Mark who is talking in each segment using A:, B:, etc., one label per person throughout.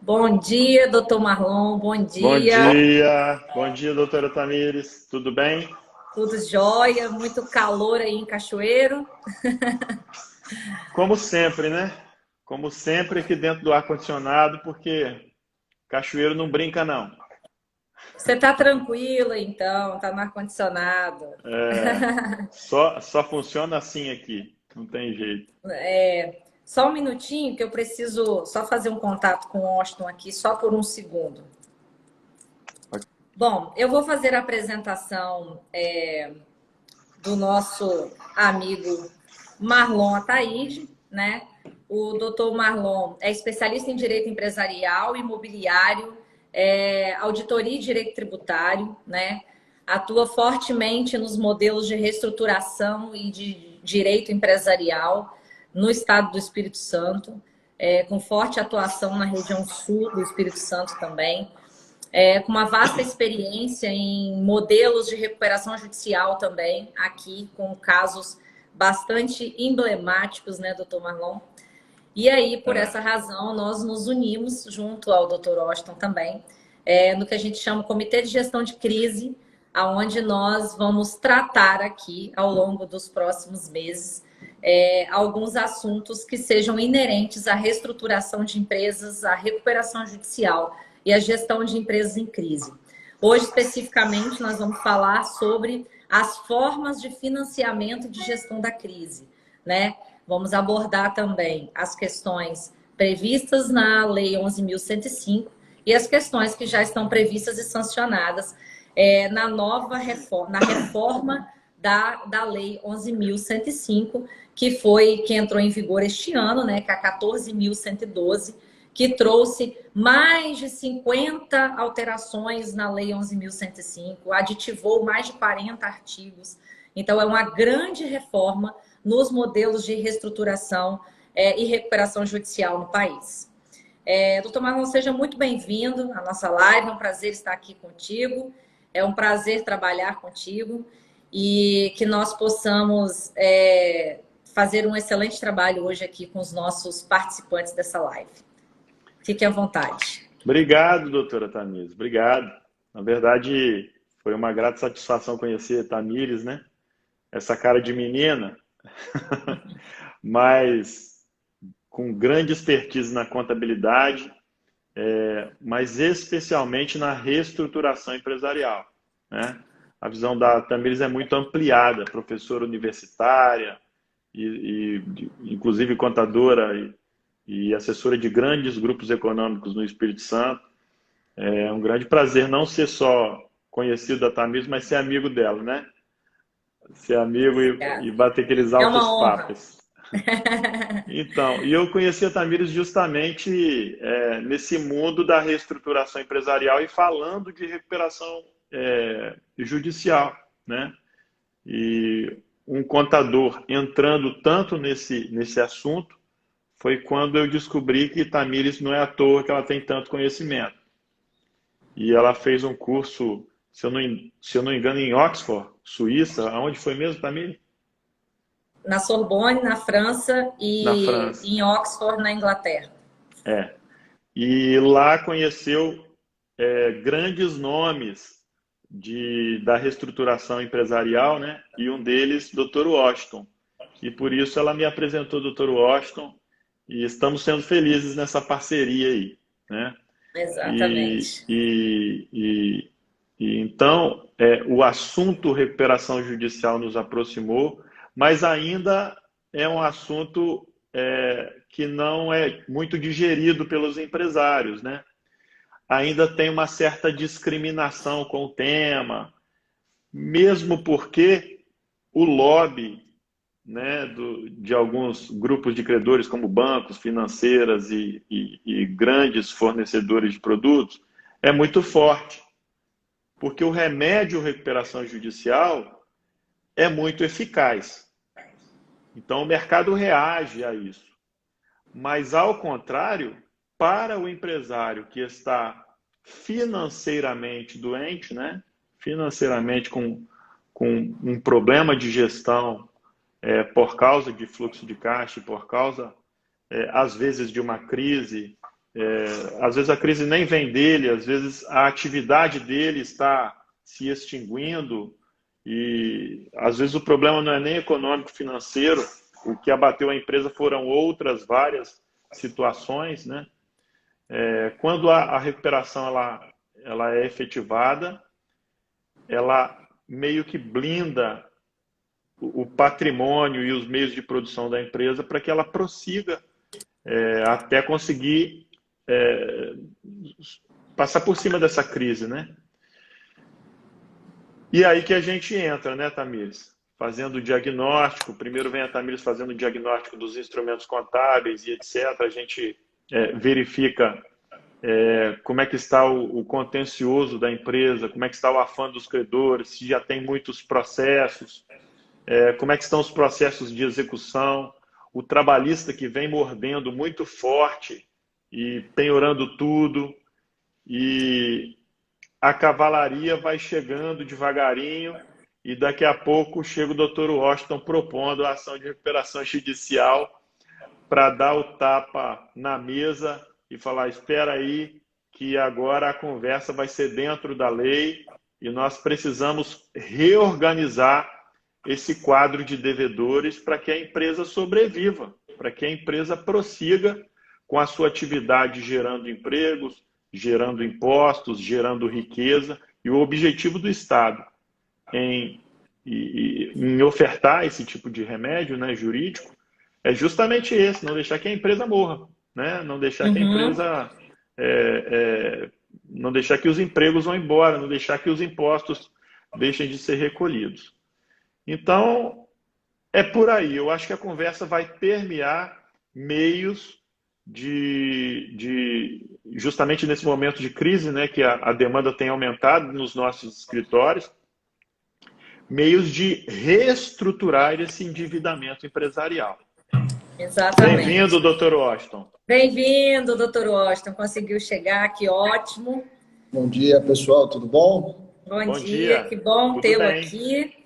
A: Bom dia, doutor Marlon, bom dia.
B: Bom dia, doutora Tamires, tudo bem?
A: Tudo jóia, muito calor aí em Cachoeiro.
B: Como sempre, né? Como sempre aqui dentro do ar-condicionado, porque cachoeiro não brinca, não.
A: Você tá tranquila, então, tá no ar-condicionado.
B: Só funciona assim aqui, não tem jeito.
A: Só um minutinho que eu preciso só fazer um contato com o Austin aqui, só por um segundo. Bom, eu vou fazer a apresentação do nosso amigo Marlon Ataíde, né? O doutor Marlon é especialista em direito empresarial, imobiliário, auditoria e direito tributário, né? Atua fortemente nos modelos de reestruturação e de direito empresarial no estado do Espírito Santo, com forte atuação na região sul do Espírito Santo também, com uma vasta experiência em modelos de recuperação judicial também, aqui com casos bastante emblemáticos, né, doutor Marlon? E aí, por
B: É,
A: essa razão, nós nos unimos junto ao doutor Austin também, no que a gente chama Comitê de Gestão de Crise, aonde nós vamos tratar aqui, ao longo dos próximos meses, alguns assuntos que sejam inerentes à reestruturação de empresas, à recuperação judicial e à gestão de empresas em crise. Hoje, especificamente, nós vamos falar sobre as formas de financiamento de gestão da crise, né? Vamos abordar também as questões previstas na Lei 11.105 e as questões que já estão previstas e sancionadas na nova reforma, na reforma da Lei 11.105, que entrou em vigor este ano, né, que é a 14.112, que trouxe mais de 50 alterações na Lei 11.105, aditivou mais de 40 artigos. Então, é uma grande reforma nos modelos de reestruturação e recuperação judicial no país. Doutor Marlon, seja muito bem-vindo à nossa live, é um prazer estar aqui contigo, é um prazer trabalhar contigo e que nós possamos fazer um excelente trabalho hoje aqui com os nossos participantes dessa live. Fique à vontade.
B: Obrigado, doutora Tamires, obrigado. Na verdade, foi uma grata satisfação conhecer a Tamires, né? Essa cara de menina, mas com grande expertise na contabilidade, mas especialmente na reestruturação empresarial, né? A visão da Tamires é muito ampliada, professora universitária inclusive contadora e assessora de grandes grupos econômicos no Espírito Santo. É um grande prazer não ser só conhecido da Tamires, mas ser amigo dela, né? Ser amigo e bater aqueles
A: É uma
B: altos
A: honra.
B: papos. Então, e eu conheci a Tamires justamente nesse mundo da reestruturação empresarial e falando de recuperação judicial, né? E um contador entrando tanto nesse assunto foi quando eu descobri que Tamires não é à toa que ela tem tanto conhecimento. E ela fez um curso, se eu não engano, em Oxford, Suíça. Aonde foi mesmo, Tamires?
A: Na Sorbonne, na França,
B: Na
A: e
B: França.
A: em Oxford, na Inglaterra.
B: É. E lá conheceu grandes nomes da reestruturação empresarial, né? E um deles, Dr. Washington. E por isso ela me apresentou o Dr. Washington e estamos sendo felizes nessa parceria aí, né? E,
A: Exatamente.
B: e, e, e então o assunto recuperação judicial nos aproximou, mas ainda é um assunto que não é muito digerido pelos empresários, né? Ainda tem uma certa discriminação com o tema, mesmo porque o lobby, né, de alguns grupos de credores, como bancos, financeiras e grandes fornecedores de produtos, é muito forte, porque o remédio recuperação judicial é muito eficaz. Então, o mercado reage a isso. Mas, ao contrário, para o empresário que está financeiramente doente, né? Financeiramente com um problema de gestão por causa de fluxo de caixa, por causa, às vezes, de uma crise Às vezes a crise nem vem dele, às vezes a atividade dele está se extinguindo e às vezes o problema não é nem econômico, financeiro, o que abateu a empresa foram outras várias situações, né? Quando a recuperação ela é efetivada, ela meio que blinda o patrimônio e os meios de produção da empresa para que ela prossiga até conseguir passar por cima dessa crise, né? E aí que a gente entra, né, Tamires? Fazendo o diagnóstico, primeiro vem a Tamires fazendo o diagnóstico dos instrumentos contábeis e etc. A gente verifica como é que está o contencioso da empresa, como é que está o afã dos credores, se já tem muitos processos, como é que estão os processos de execução, o trabalhista que vem mordendo muito forte e penhorando tudo, e a cavalaria vai chegando devagarinho e daqui a pouco chega o Dr. Washington propondo a ação de recuperação judicial para dar o tapa na mesa e falar, espera aí que agora a conversa vai ser dentro da lei e nós precisamos reorganizar esse quadro de devedores para que a empresa sobreviva, para que a empresa prossiga com a sua atividade gerando empregos, gerando impostos, gerando riqueza. E o objetivo do Estado em ofertar esse tipo de remédio, né, jurídico é justamente esse, não deixar que a empresa morra, né? Não deixar que a empresa... não deixar que os empregos vão embora, não deixar que os impostos deixem de ser recolhidos. Então, é por aí. Eu acho que a conversa vai permear meios justamente nesse momento de crise, né, que a demanda tem aumentado nos nossos escritórios, meios de reestruturar esse endividamento empresarial.
A: Exatamente.
B: Bem-vindo, doutor Washington.
A: Bem-vindo, doutor Washington. Conseguiu chegar, que ótimo.
C: Bom dia, pessoal, tudo bom?
A: Bom dia, que bom
B: Tudo
A: tê-lo
B: bem.
A: aqui.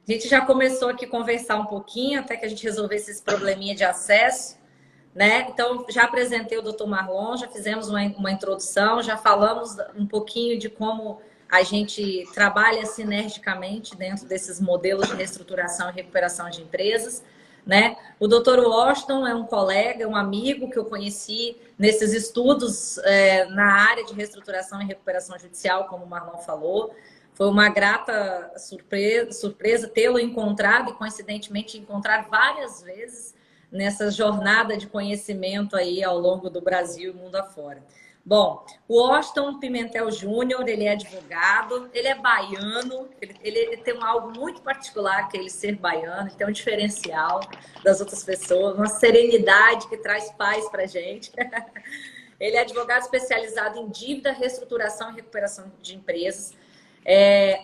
A: A gente já começou aqui a conversar um pouquinho, até que a gente resolvesse esse probleminha de acesso, né? Então, já apresentei o doutor Marlon, já fizemos uma introdução, já falamos um pouquinho de como a gente trabalha sinergicamente dentro desses modelos de reestruturação e recuperação de empresas, né? O doutor Washington é um colega, um amigo que eu conheci nesses estudos na área de reestruturação e recuperação judicial, como o Marlon falou. Foi uma grata surpresa tê-lo encontrado e, coincidentemente, encontrar várias vezes nessa jornada de conhecimento aí ao longo do Brasil e mundo afora. Bom, o Washington Pimentel Júnior, ele é advogado, ele é baiano, ele tem algo muito particular que é ele ser baiano, ele tem um diferencial das outras pessoas, uma serenidade que traz paz pra gente. Ele é advogado especializado em dívida, reestruturação e recuperação de empresas.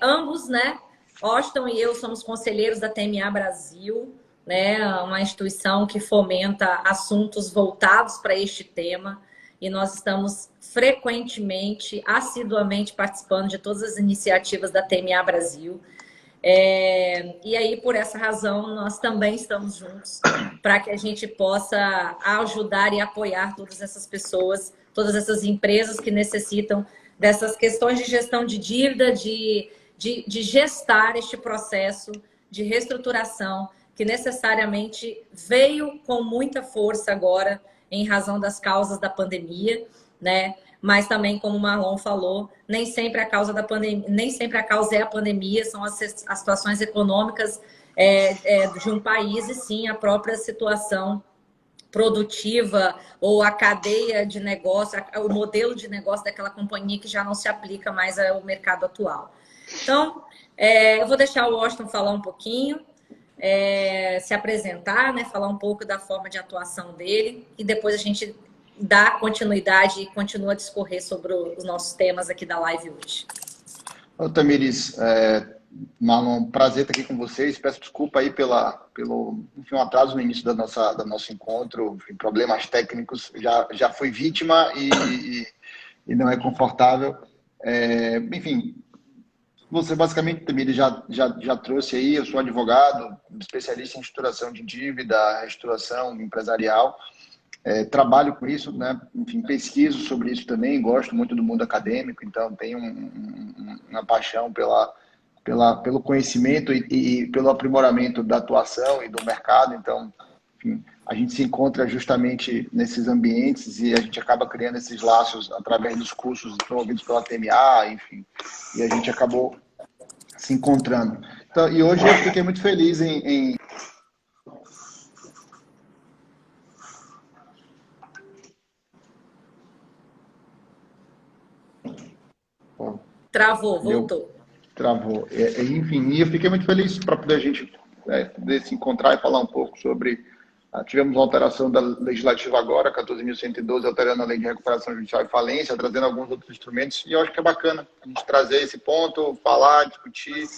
A: Ambos, né, Washington e eu somos conselheiros da TMA Brasil, né, uma instituição que fomenta assuntos voltados para este tema, e nós estamos frequentemente, assiduamente participando de todas as iniciativas da TMA Brasil. E aí, por essa razão, nós também estamos juntos para que a gente possa ajudar e apoiar todas essas pessoas, todas essas empresas que necessitam dessas questões de gestão de dívida, de gestar este processo de reestruturação que necessariamente veio com muita força agora em razão das causas da pandemia, né? Mas também, como o Marlon falou, nem sempre a causa da pandemia, nem sempre a causa é a pandemia, são as situações econômicas de um país, e sim a própria situação produtiva ou a cadeia de negócio, o modelo de negócio daquela companhia que já não se aplica mais ao mercado atual. Então, eu vou deixar o Washington falar um pouquinho, se apresentar, né, falar um pouco da forma de atuação dele, e depois a gente dá continuidade e continua a discorrer sobre os nossos temas aqui da live hoje.
C: Ô, Tamires, Marlon, prazer estar aqui com vocês. Peço desculpa aí pelo enfim, um atraso no início do nosso encontro, enfim, problemas técnicos. Já fui vítima e não é confortável. Enfim, você basicamente, Tamires, já trouxe aí, eu sou advogado, especialista em estruturação de dívida, reestruturação empresarial. trabalho com isso, né? Enfim, pesquiso sobre isso também, gosto muito do mundo acadêmico, então tenho uma paixão pelo conhecimento e pelo aprimoramento da atuação e do mercado. Então, enfim, a gente se encontra justamente nesses ambientes e a gente acaba criando esses laços através dos cursos promovidos pela TMA, enfim, e a gente acabou se encontrando. Então, e hoje eu fiquei muito feliz em
A: Travou, voltou.
C: Travou. Enfim, e eu fiquei muito feliz para poder a gente poder se encontrar e falar um pouco sobre... tivemos uma alteração da legislativa agora, 14.112, alterando a lei de recuperação judicial e falência, trazendo alguns outros instrumentos, e eu acho que é bacana a gente trazer esse ponto, falar, discutir,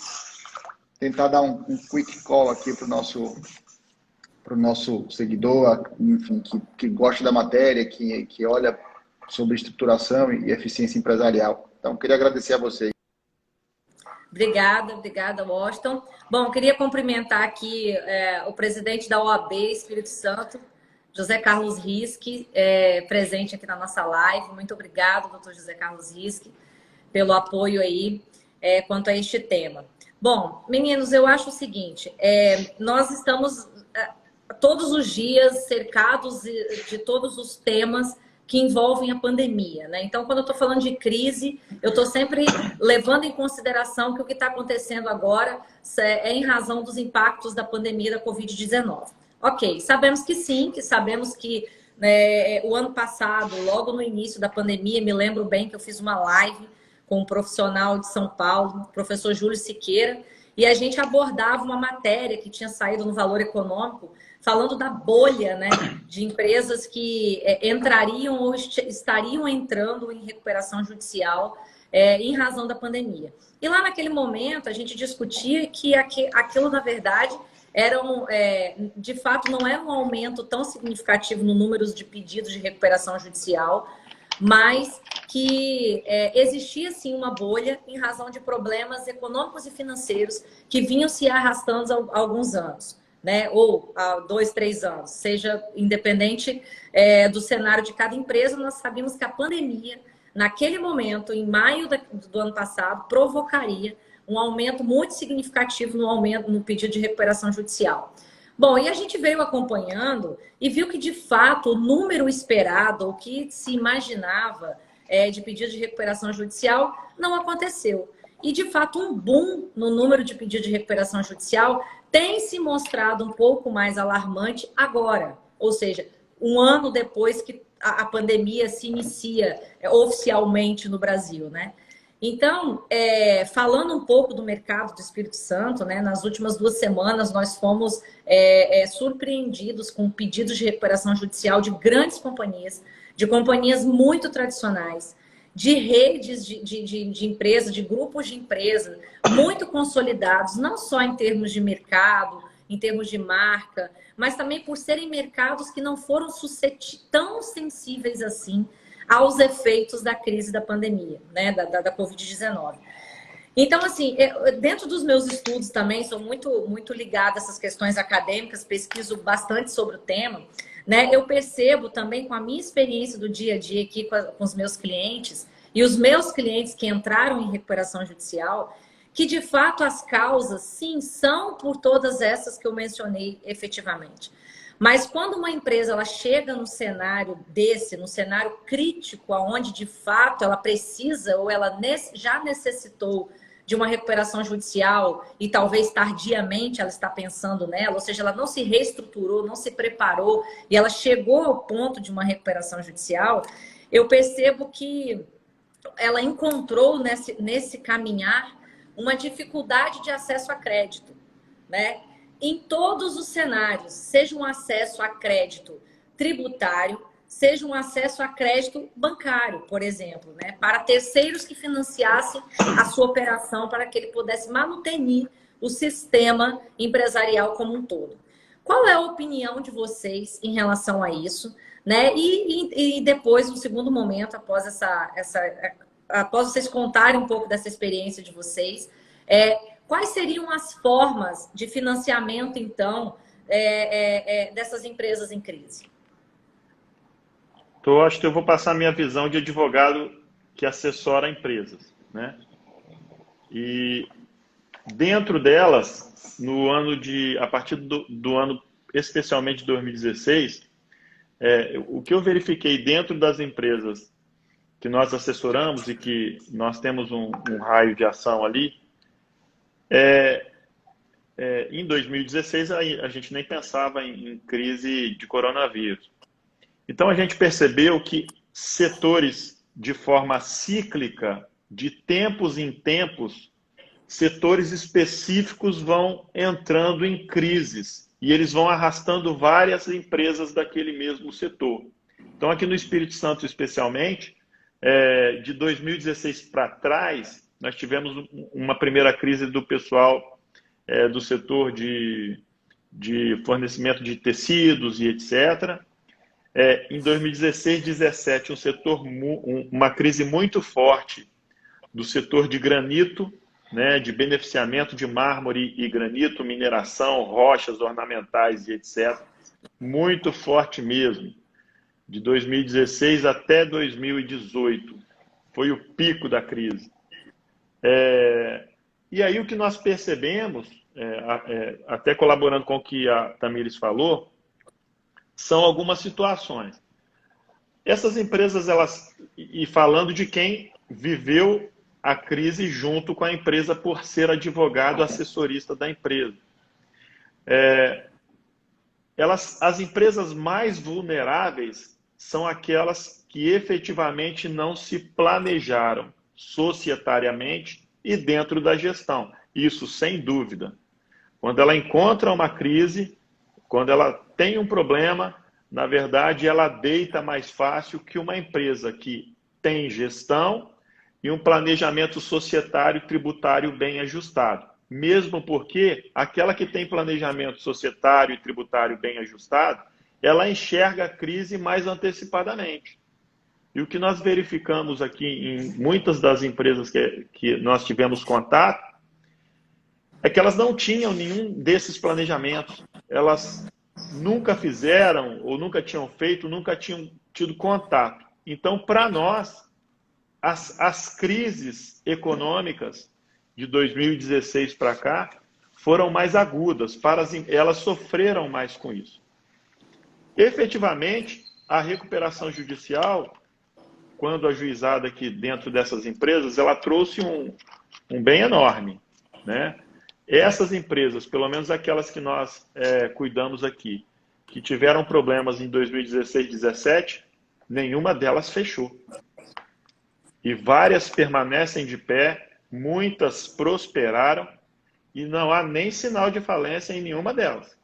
C: tentar dar um quick call aqui para o nosso seguidor, enfim, que gosta da matéria, que olha sobre estruturação e eficiência empresarial. Então, queria agradecer a vocês.
A: Obrigada, Washington. Bom, queria cumprimentar aqui o presidente da OAB Espírito Santo, José Carlos Risque, presente aqui na nossa live. Muito obrigado, doutor José Carlos Risque, pelo apoio aí quanto a este tema. Bom, meninos, eu acho o seguinte, nós estamos todos os dias cercados de todos os temas que envolvem a pandemia, né? Então, quando eu estou falando de crise, eu estou sempre levando em consideração que o que está acontecendo agora é em razão dos impactos da pandemia da Covid-19. Ok, sabemos que sim, sabemos que o ano passado, logo no início da pandemia, me lembro bem que eu fiz uma live com um profissional de São Paulo, o professor Júlio Siqueira, e a gente abordava uma matéria que tinha saído no Valor Econômico, falando da bolha, né, de empresas que entrariam ou estariam entrando em recuperação judicial em razão da pandemia. E lá naquele momento a gente discutia que aquilo, na verdade, de fato não era um aumento tão significativo no número de pedidos de recuperação judicial, mas que existia sim uma bolha em razão de problemas econômicos e financeiros que vinham se arrastando há alguns anos, né? Ou há 2, 3 anos, seja independente do cenário de cada empresa. Nós sabíamos que a pandemia, naquele momento, em maio do ano passado, provocaria um aumento muito significativo no pedido de recuperação judicial. Bom, e a gente veio acompanhando e viu que, de fato, o número esperado, o que se imaginava de pedido de recuperação judicial, não aconteceu. E, de fato, um boom no número de pedidos de recuperação judicial tem se mostrado um pouco mais alarmante agora. Ou seja, um ano depois que a pandemia se inicia oficialmente no Brasil, né? Então, falando um pouco do mercado do Espírito Santo, né, nas últimas 2 semanas nós fomos surpreendidos com pedidos de recuperação judicial de grandes companhias, de companhias muito tradicionais, de redes de empresas, de grupos de empresas muito consolidados, não só em termos de mercado, em termos de marca, mas também por serem mercados que não foram tão sensíveis assim aos efeitos da crise da pandemia, né, da Covid-19. Então, assim, dentro dos meus estudos também, sou muito ligada a essas questões acadêmicas, pesquiso bastante sobre o tema, né? Eu percebo também com a minha experiência do dia a dia aqui com os meus clientes e os meus clientes que entraram em recuperação judicial, que de fato as causas, sim, são por todas essas que eu mencionei efetivamente. Mas quando uma empresa ela chega num cenário num cenário crítico, onde de fato ela precisa ou ela já necessitou de uma recuperação judicial e talvez tardiamente ela está pensando nela, ou seja, ela não se reestruturou, não se preparou e ela chegou ao ponto de uma recuperação judicial, eu percebo que ela encontrou nesse caminhar uma dificuldade de acesso a crédito, né? Em todos os cenários, seja um acesso a crédito tributário, seja um acesso a crédito bancário, por exemplo, né? Para terceiros que financiassem a sua operação para que ele pudesse manutenir o sistema empresarial como um todo. Qual é a opinião de vocês em relação a isso, né? E depois, no segundo momento, após vocês contarem um pouco dessa experiência de vocês, quais seriam as formas de financiamento, então, dessas empresas em crise?
B: Então, acho que eu vou passar a minha visão de advogado que assessora empresas, né? E dentro delas, a partir do ano, especialmente de 2016, o que eu verifiquei dentro das empresas que nós assessoramos e que nós temos um raio de ação ali, em 2016 a gente nem pensava em crise de coronavírus. Então a gente percebeu que setores de forma cíclica, de tempos em tempos, setores específicos vão entrando em crises e eles vão arrastando várias empresas daquele mesmo setor. Então aqui no Espírito Santo especialmente, de 2016 para trás, nós tivemos uma primeira crise do pessoal do setor de fornecimento de tecidos e etc. Em 2016, 2017, uma crise muito forte do setor de granito, né, de beneficiamento de mármore e granito, mineração, rochas ornamentais e etc. Muito forte mesmo. De 2016 até 2018. Foi o pico da crise. E aí o que nós percebemos, até colaborando com o que a Tamires falou, são algumas situações. Essas empresas, e falando de quem viveu a crise junto com a empresa por ser advogado assessorista da empresa. As empresas mais vulneráveis são aquelas que efetivamente não se planejaram societariamente e dentro da gestão. Isso sem dúvida. Quando ela encontra uma crise, quando ela tem um problema, na verdade, ela deita mais fácil que uma empresa que tem gestão e um planejamento societário e tributário bem ajustado. Mesmo porque aquela que tem planejamento societário e tributário bem ajustado, ela enxerga a crise mais antecipadamente. E o que nós verificamos aqui em muitas das empresas que nós tivemos contato é que elas não tinham nenhum desses planejamentos. Elas nunca fizeram, ou nunca tinham feito, nunca tinham tido contato. Então, para nós, as crises econômicas de 2016 para cá foram mais agudas, elas sofreram mais com isso. Efetivamente, a recuperação judicial, quando ajuizada aqui dentro dessas empresas, ela trouxe um bem enorme, né? Essas empresas, pelo menos aquelas que nós cuidamos aqui, que tiveram problemas em 2016, 2017, nenhuma delas fechou. E várias permanecem de pé, muitas prosperaram e não há nem sinal de falência em nenhuma delas.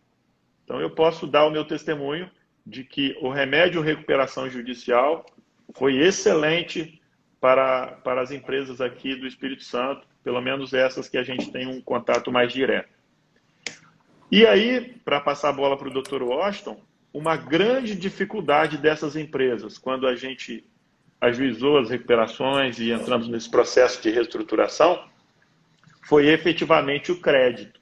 B: Então eu posso dar o meu testemunho de que o remédio recuperação judicial foi excelente para as empresas aqui do Espírito Santo, pelo menos essas que a gente tem um contato mais direto. E aí, para passar a bola para o Dr. Washington, uma grande dificuldade dessas empresas, quando a gente ajuizou as recuperações e entramos nesse processo de reestruturação, foi efetivamente o crédito.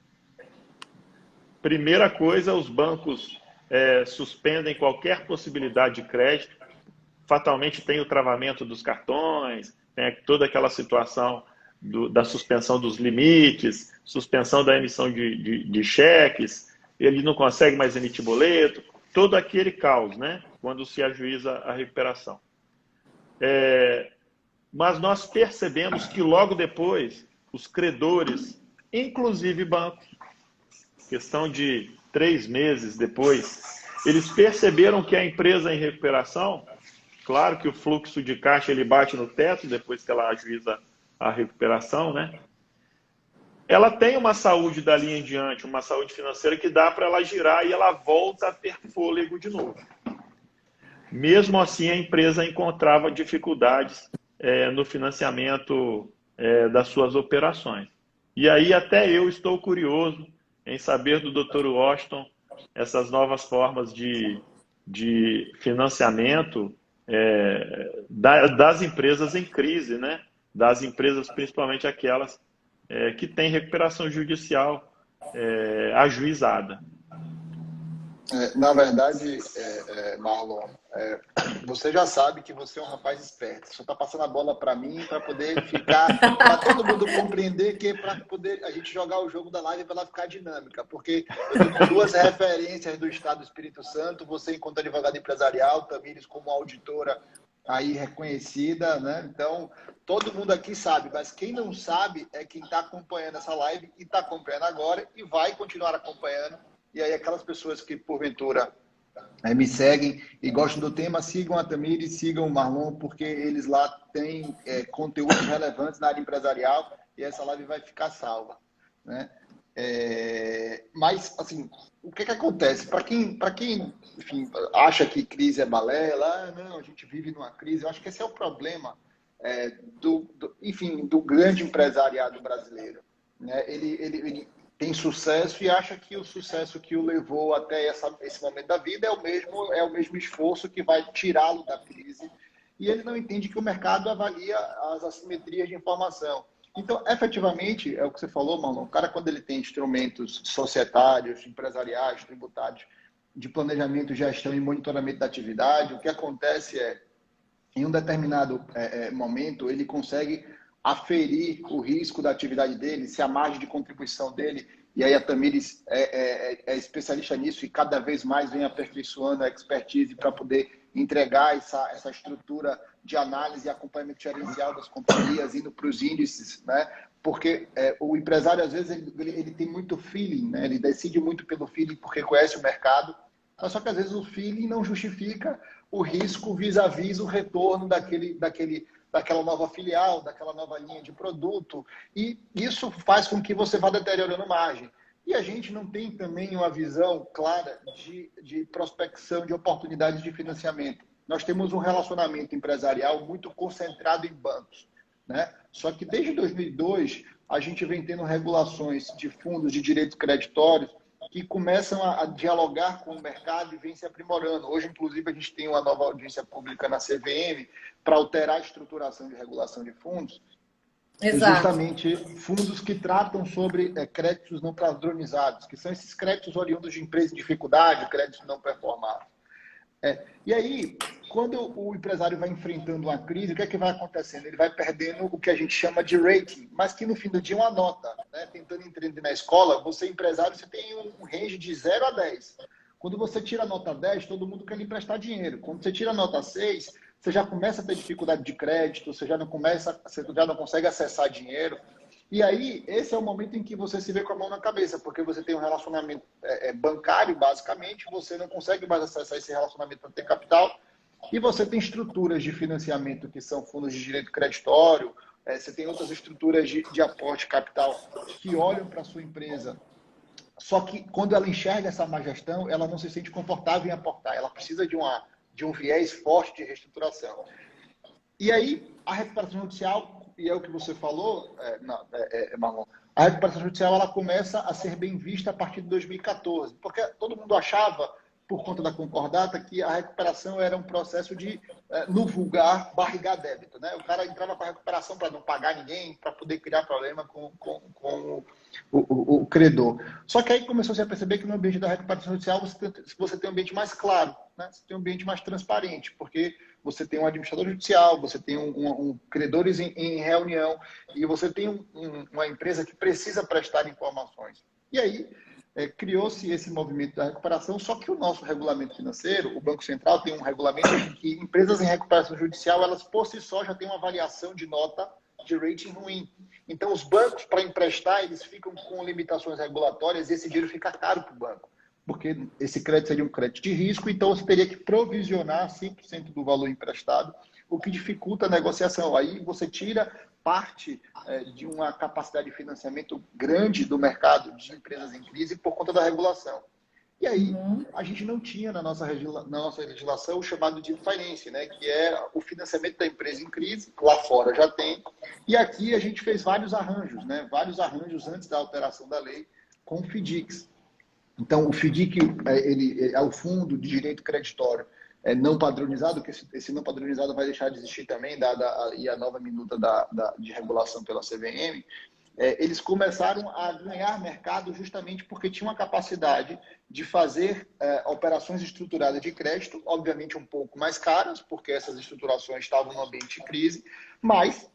B: Primeira coisa, os bancos suspendem qualquer possibilidade de crédito, fatalmente tem o travamento dos cartões, tem toda aquela situação da suspensão dos limites, suspensão da emissão de cheques, ele não consegue mais emitir boleto, todo aquele caos, né, quando se ajuiza a recuperação. Mas nós percebemos que logo depois, os credores, inclusive bancos, questão de 3 meses depois, eles perceberam que a empresa em recuperação, claro que o fluxo de caixa ele bate no teto depois que ela ajuiza a recuperação, né? Ela tem uma saúde dali em diante, uma saúde financeira que dá para ela girar e ela volta a ter fôlego de novo. Mesmo assim, a empresa encontrava dificuldades no financiamento das suas operações. E aí até eu estou curioso em saber do Dr. Washington essas novas formas de financiamento das empresas em crise, né? Das empresas, principalmente aquelas que têm recuperação judicial ajuizada.
C: Na verdade, Marlon, você já sabe que você é um rapaz esperto. Só está passando a bola para mim para poder ficar, para todo mundo compreender que é para poder a gente jogar o jogo da live para ela ficar dinâmica. Porque eu estou com duas referências do Estado do Espírito Santo. Você enquanto advogado empresarial, Tamires como auditora aí reconhecida, né? Então, todo mundo aqui sabe, mas quem não sabe é quem está acompanhando essa live e está acompanhando agora e vai continuar acompanhando. E aí aquelas pessoas que, porventura, me seguem e gostam do tema, sigam a Tamires, sigam o Marlon, porque eles lá têm conteúdos relevantes na área empresarial e essa live vai ficar salva, né? Mas, assim, o que acontece? Para quem enfim, acha que crise é balela, não, a gente vive numa crise, eu acho que esse é o problema enfim, do grande empresariado brasileiro, né? Ele tem sucesso e acha que o sucesso que o levou até esse momento da vida é o mesmo esforço que vai tirá-lo da crise. E ele não entende que o mercado avalia as assimetrias de informação. Então, efetivamente, é o que você falou, Marlon, o cara, quando ele tem instrumentos societários, empresariais, tributários, de planejamento, gestão e monitoramento da atividade, o que acontece em um determinado momento, ele consegue aferir o risco da atividade dele, se a margem de contribuição dele, e aí a Tamires é especialista nisso e cada vez mais vem aperfeiçoando a expertise para poder entregar essa estrutura de análise e acompanhamento gerencial das companhias, indo para os índices, né? Porque o empresário, às vezes, ele tem muito feeling, né? Ele decide muito pelo feeling porque conhece o mercado, mas só que às vezes o feeling não justifica o risco vis-à-vis o retorno daquela nova filial, daquela nova linha de produto, e isso faz com que você vá deteriorando margem. E a gente não tem também uma visão clara de prospecção de oportunidades de financiamento. Nós temos um relacionamento empresarial muito concentrado em bancos, né? Só que desde 2002 a gente vem tendo regulações de fundos de direitos creditórios que começam a dialogar com o mercado e vem se aprimorando. Hoje, inclusive, a gente tem uma nova audiência pública na CVM para alterar a estruturação de regulação de fundos.
A: Exato.
C: Justamente fundos que tratam sobre créditos não padronizados, que são esses créditos oriundos de empresas em dificuldade, créditos não performados. E aí, quando o empresário vai enfrentando uma crise, o que é que vai acontecendo? Ele vai perdendo o que a gente chama de rating, mas que no fim do dia é uma nota, né? Tentando entender na escola, você empresário, você tem um range de 0 a 10. Quando você tira a nota 10, todo mundo quer lhe emprestar dinheiro. Quando você tira a nota 6, você já começa a ter dificuldade de crédito, você já não consegue acessar dinheiro. E aí, esse é o momento em que você se vê com a mão na cabeça, porque você tem um relacionamento bancário, basicamente, você não consegue mais acessar esse relacionamento para ter capital, e você tem estruturas de financiamento que são fundos de direito creditório, você tem outras estruturas de aporte de capital que olham para a sua empresa. Só que quando ela enxerga essa má gestão, ela não se sente confortável em aportar, ela precisa de um viés forte de reestruturação. E aí, a recuperação judicial, e é o que você falou, Marlon, a recuperação judicial ela começa a ser bem vista a partir de 2014, porque todo mundo achava, por conta da concordata, que a recuperação era um processo de, no vulgar, barrigar débito, né? O cara entrava com a recuperação para não pagar ninguém, para poder criar problema com o credor. Só que aí começou-se a perceber que no ambiente da recuperação judicial você tem um ambiente mais claro, né? Você tem um ambiente mais transparente, porque você tem um administrador judicial, você tem credores em reunião e você tem uma empresa que precisa prestar informações. E aí criou-se esse movimento da recuperação, só que o nosso regulamento financeiro, o Banco Central tem um regulamento em que empresas em recuperação judicial, elas por si só já têm uma avaliação de nota de rating ruim. Então, os bancos, para emprestar, eles ficam com limitações regulatórias e esse dinheiro fica caro para o banco, porque esse crédito seria um crédito de risco, então você teria que provisionar 100% do valor emprestado, o que dificulta a negociação. Aí você tira parte de uma capacidade de financiamento grande do mercado de empresas em crise por conta da regulação. E aí, a gente não tinha na nossa legislação o chamado de finance, né, que é o financiamento da empresa em crise, lá fora já tem, e aqui a gente fez vários arranjos, né, vários antes da alteração da lei, com o FDICs. Então, o FDIC ele é o Fundo de Direito Creditório não padronizado, que esse não padronizado vai deixar de existir também, dada a nova minuta de regulação pela CVM. eles começaram a ganhar mercado justamente porque tinham a capacidade de fazer operações estruturadas de crédito, obviamente um pouco mais caras, porque essas estruturações estavam no ambiente de crise, mas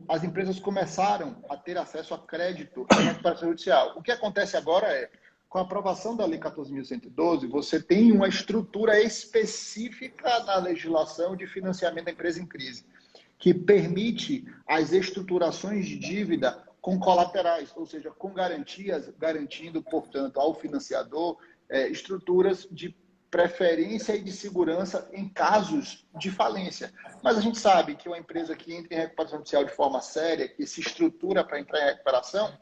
C: as empresas começaram a ter acesso a crédito em recuperação judicial. O que acontece agora com a aprovação da Lei 14.112, você tem uma estrutura específica na legislação de financiamento da empresa em crise, que permite as estruturações de dívida com colaterais, ou seja, com garantias, garantindo, portanto, ao financiador estruturas de preferência e de segurança em casos de falência. Mas a gente sabe que uma empresa que entra em recuperação judicial de forma séria, que se estrutura para entrar em recuperação,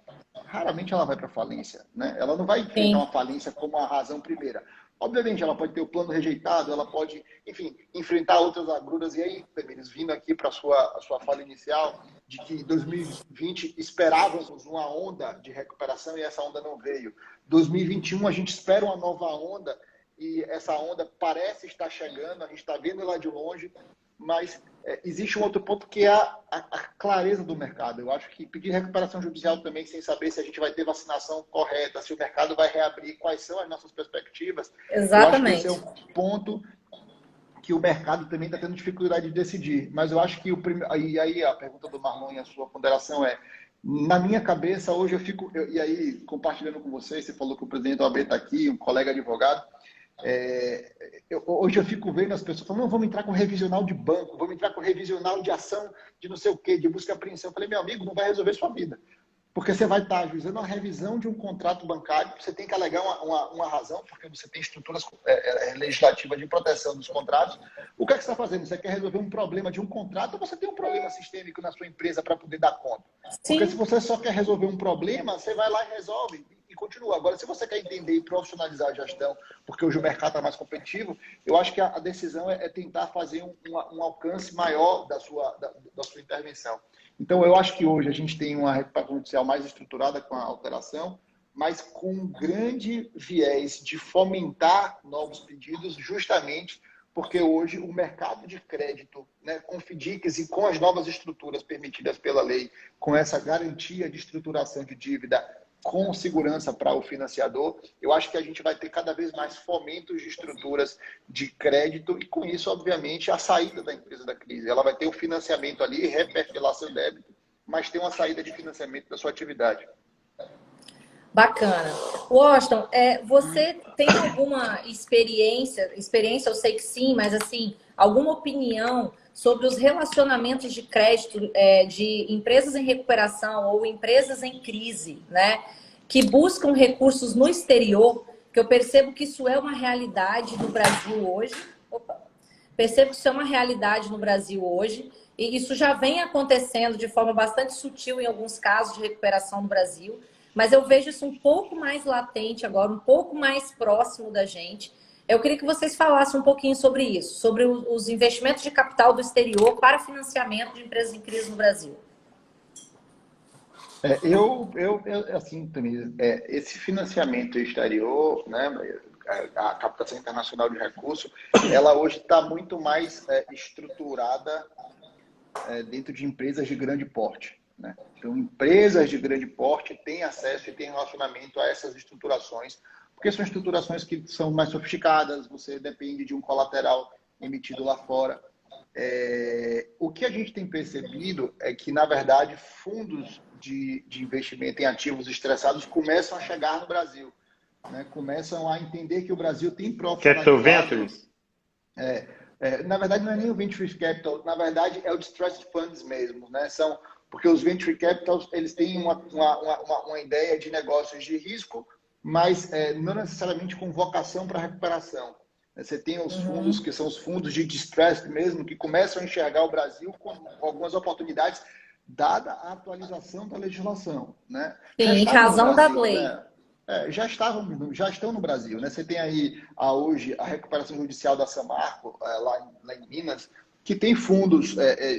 C: raramente ela vai para falência, né? Ela não vai enfrentar uma falência como a razão primeira. Obviamente, ela pode ter o plano rejeitado, ela pode, enfim, enfrentar outras agruras. E aí, Tamires, vindo aqui para a sua fala inicial, de que em 2020 esperávamos uma onda de recuperação e essa onda não veio. 2021 a gente espera uma nova onda e essa onda parece estar chegando, a gente está vendo ela de longe, mas existe um outro ponto que é a clareza do mercado. Eu acho que pedir recuperação judicial também, sem saber se a gente vai ter vacinação correta, se o mercado vai reabrir, quais são as nossas perspectivas.
A: Exatamente.
C: Eu acho que esse é um ponto que o mercado também está tendo dificuldade de decidir. Mas eu acho que e aí a pergunta do Marlon e a sua ponderação na minha cabeça, hoje eu fico... E aí, compartilhando com vocês, você falou que o presidente da OAB está aqui, um colega advogado. Hoje eu fico vendo as pessoas falando, não, vamos entrar com revisional de banco, vamos entrar com revisional de ação de não sei o quê, de busca e apreensão. Eu falei, meu amigo, não vai resolver sua vida. Porque você vai estar ajuizando a revisão de um contrato bancário, você tem que alegar uma razão, porque você tem estruturas legislativas de proteção dos contratos. O que é que você está fazendo? Você quer resolver um problema de um contrato ou você tem um problema sistêmico na sua empresa para poder dar conta?
A: Sim.
C: Porque se você só quer resolver um problema, você vai lá e resolve e continua. Agora, se você quer entender e profissionalizar a gestão, porque hoje o mercado está mais competitivo, eu acho que a decisão é tentar fazer um alcance maior da sua intervenção. Então, eu acho que hoje a gente tem uma recuperação judicial mais estruturada com a alteração, mas com um grande viés de fomentar novos pedidos, justamente porque hoje o mercado de crédito, né, com FDICs e com as novas estruturas permitidas pela lei, com essa garantia de estruturação de dívida com segurança para o financiador, eu acho que a gente vai ter cada vez mais fomentos de estruturas de crédito e, com isso, obviamente, a saída da empresa da crise. Ela vai ter o financiamento ali, reperfilar seu débito, mas tem uma saída de financiamento da sua atividade.
A: Bacana. Washington, você tem alguma experiência, eu sei que sim, mas assim, alguma opinião sobre os relacionamentos de crédito de empresas em recuperação ou empresas em crise, né, que buscam recursos no exterior, que eu percebo que isso é uma realidade no Brasil hoje. Percebo que isso é uma realidade no Brasil hoje, e isso já vem acontecendo de forma bastante sutil em alguns casos de recuperação no Brasil, mas eu vejo isso um pouco mais latente agora, um pouco mais próximo da gente. Eu queria que vocês falassem um pouquinho sobre isso, sobre os investimentos de capital do exterior para financiamento de empresas em crise no Brasil.
C: Assim, Tamires, esse financiamento exterior, né, a captação internacional de recursos, ela hoje está muito mais estruturada dentro de empresas de grande porte, né? Então, empresas de grande porte têm acesso e têm relacionamento a essas estruturações, porque são estruturações que são mais sofisticadas, você depende de um colateral emitido lá fora. O que a gente tem percebido é que, na verdade, fundos de investimento em ativos estressados começam a chegar no Brasil, né? Começam a entender que o Brasil tem
B: Capital Ventures?
C: Na verdade, não é nem o Venture Capital, na verdade, é o Distressed Funds mesmo, né? Porque os Venture Capitals, eles têm uma ideia de negócios de risco, mas não necessariamente com vocação para recuperação. Você tem os fundos, que são os fundos de distressed mesmo, que começam a enxergar o Brasil com algumas oportunidades, dada a atualização da legislação, né?
A: Sim, em razão da lei.
C: Né? Já estão no Brasil, né? Você tem aí hoje a recuperação judicial da Samarco, lá em Minas, que tem fundos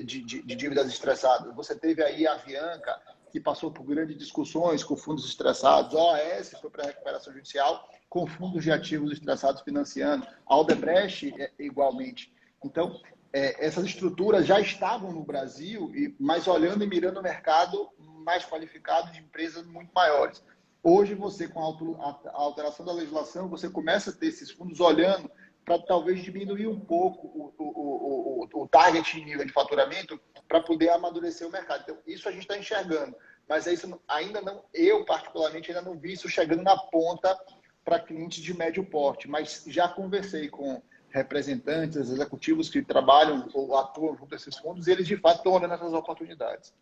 C: de dívidas estressadas. Você teve aí a Avianca, que passou por grandes discussões com fundos estressados. A OAS foi para a recuperação judicial com fundos de ativos estressados financiando. A Aldebrecht, igualmente. Então, essas estruturas já estavam no Brasil, mas olhando e mirando o mercado mais qualificado de empresas muito maiores. Hoje, você, com a alteração da legislação, você começa a ter esses fundos olhando para talvez diminuir um pouco o target de nível de faturamento para poder amadurecer o mercado. Então, isso a gente está enxergando. Mas isso ainda não, eu particularmente ainda não vi isso chegando na ponta para clientes de médio porte. Mas já conversei com representantes, executivos que trabalham ou atuam junto a esses fundos e eles, de fato, estão olhando essas oportunidades.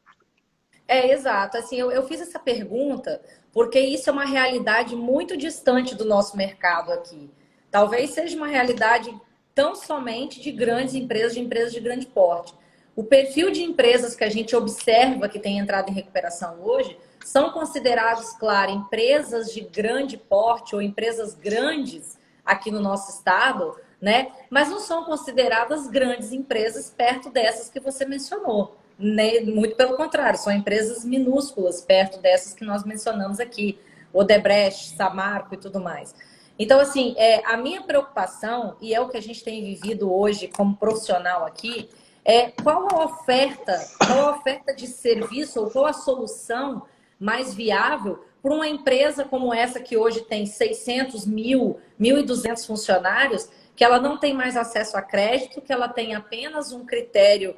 A: Exato. Assim, eu fiz essa pergunta porque isso é uma realidade muito distante do nosso mercado aqui. Talvez seja uma realidade tão somente de grandes empresas, de empresas de grande porte. O perfil de empresas que a gente observa que tem entrado em recuperação hoje são considerados, claro, empresas de grande porte ou empresas grandes aqui no nosso estado, né? Mas não são consideradas grandes empresas perto dessas que você mencionou. Muito pelo contrário, são empresas minúsculas perto dessas que nós mencionamos aqui, Odebrecht, Samarco e tudo mais. Então, assim, a minha preocupação, e é o que a gente tem vivido hoje como profissional aqui, qual a oferta de serviço ou qual a solução mais viável para uma empresa como essa que hoje tem 600 mil, 1.200 funcionários, que ela não tem mais acesso a crédito, que ela tem apenas um critério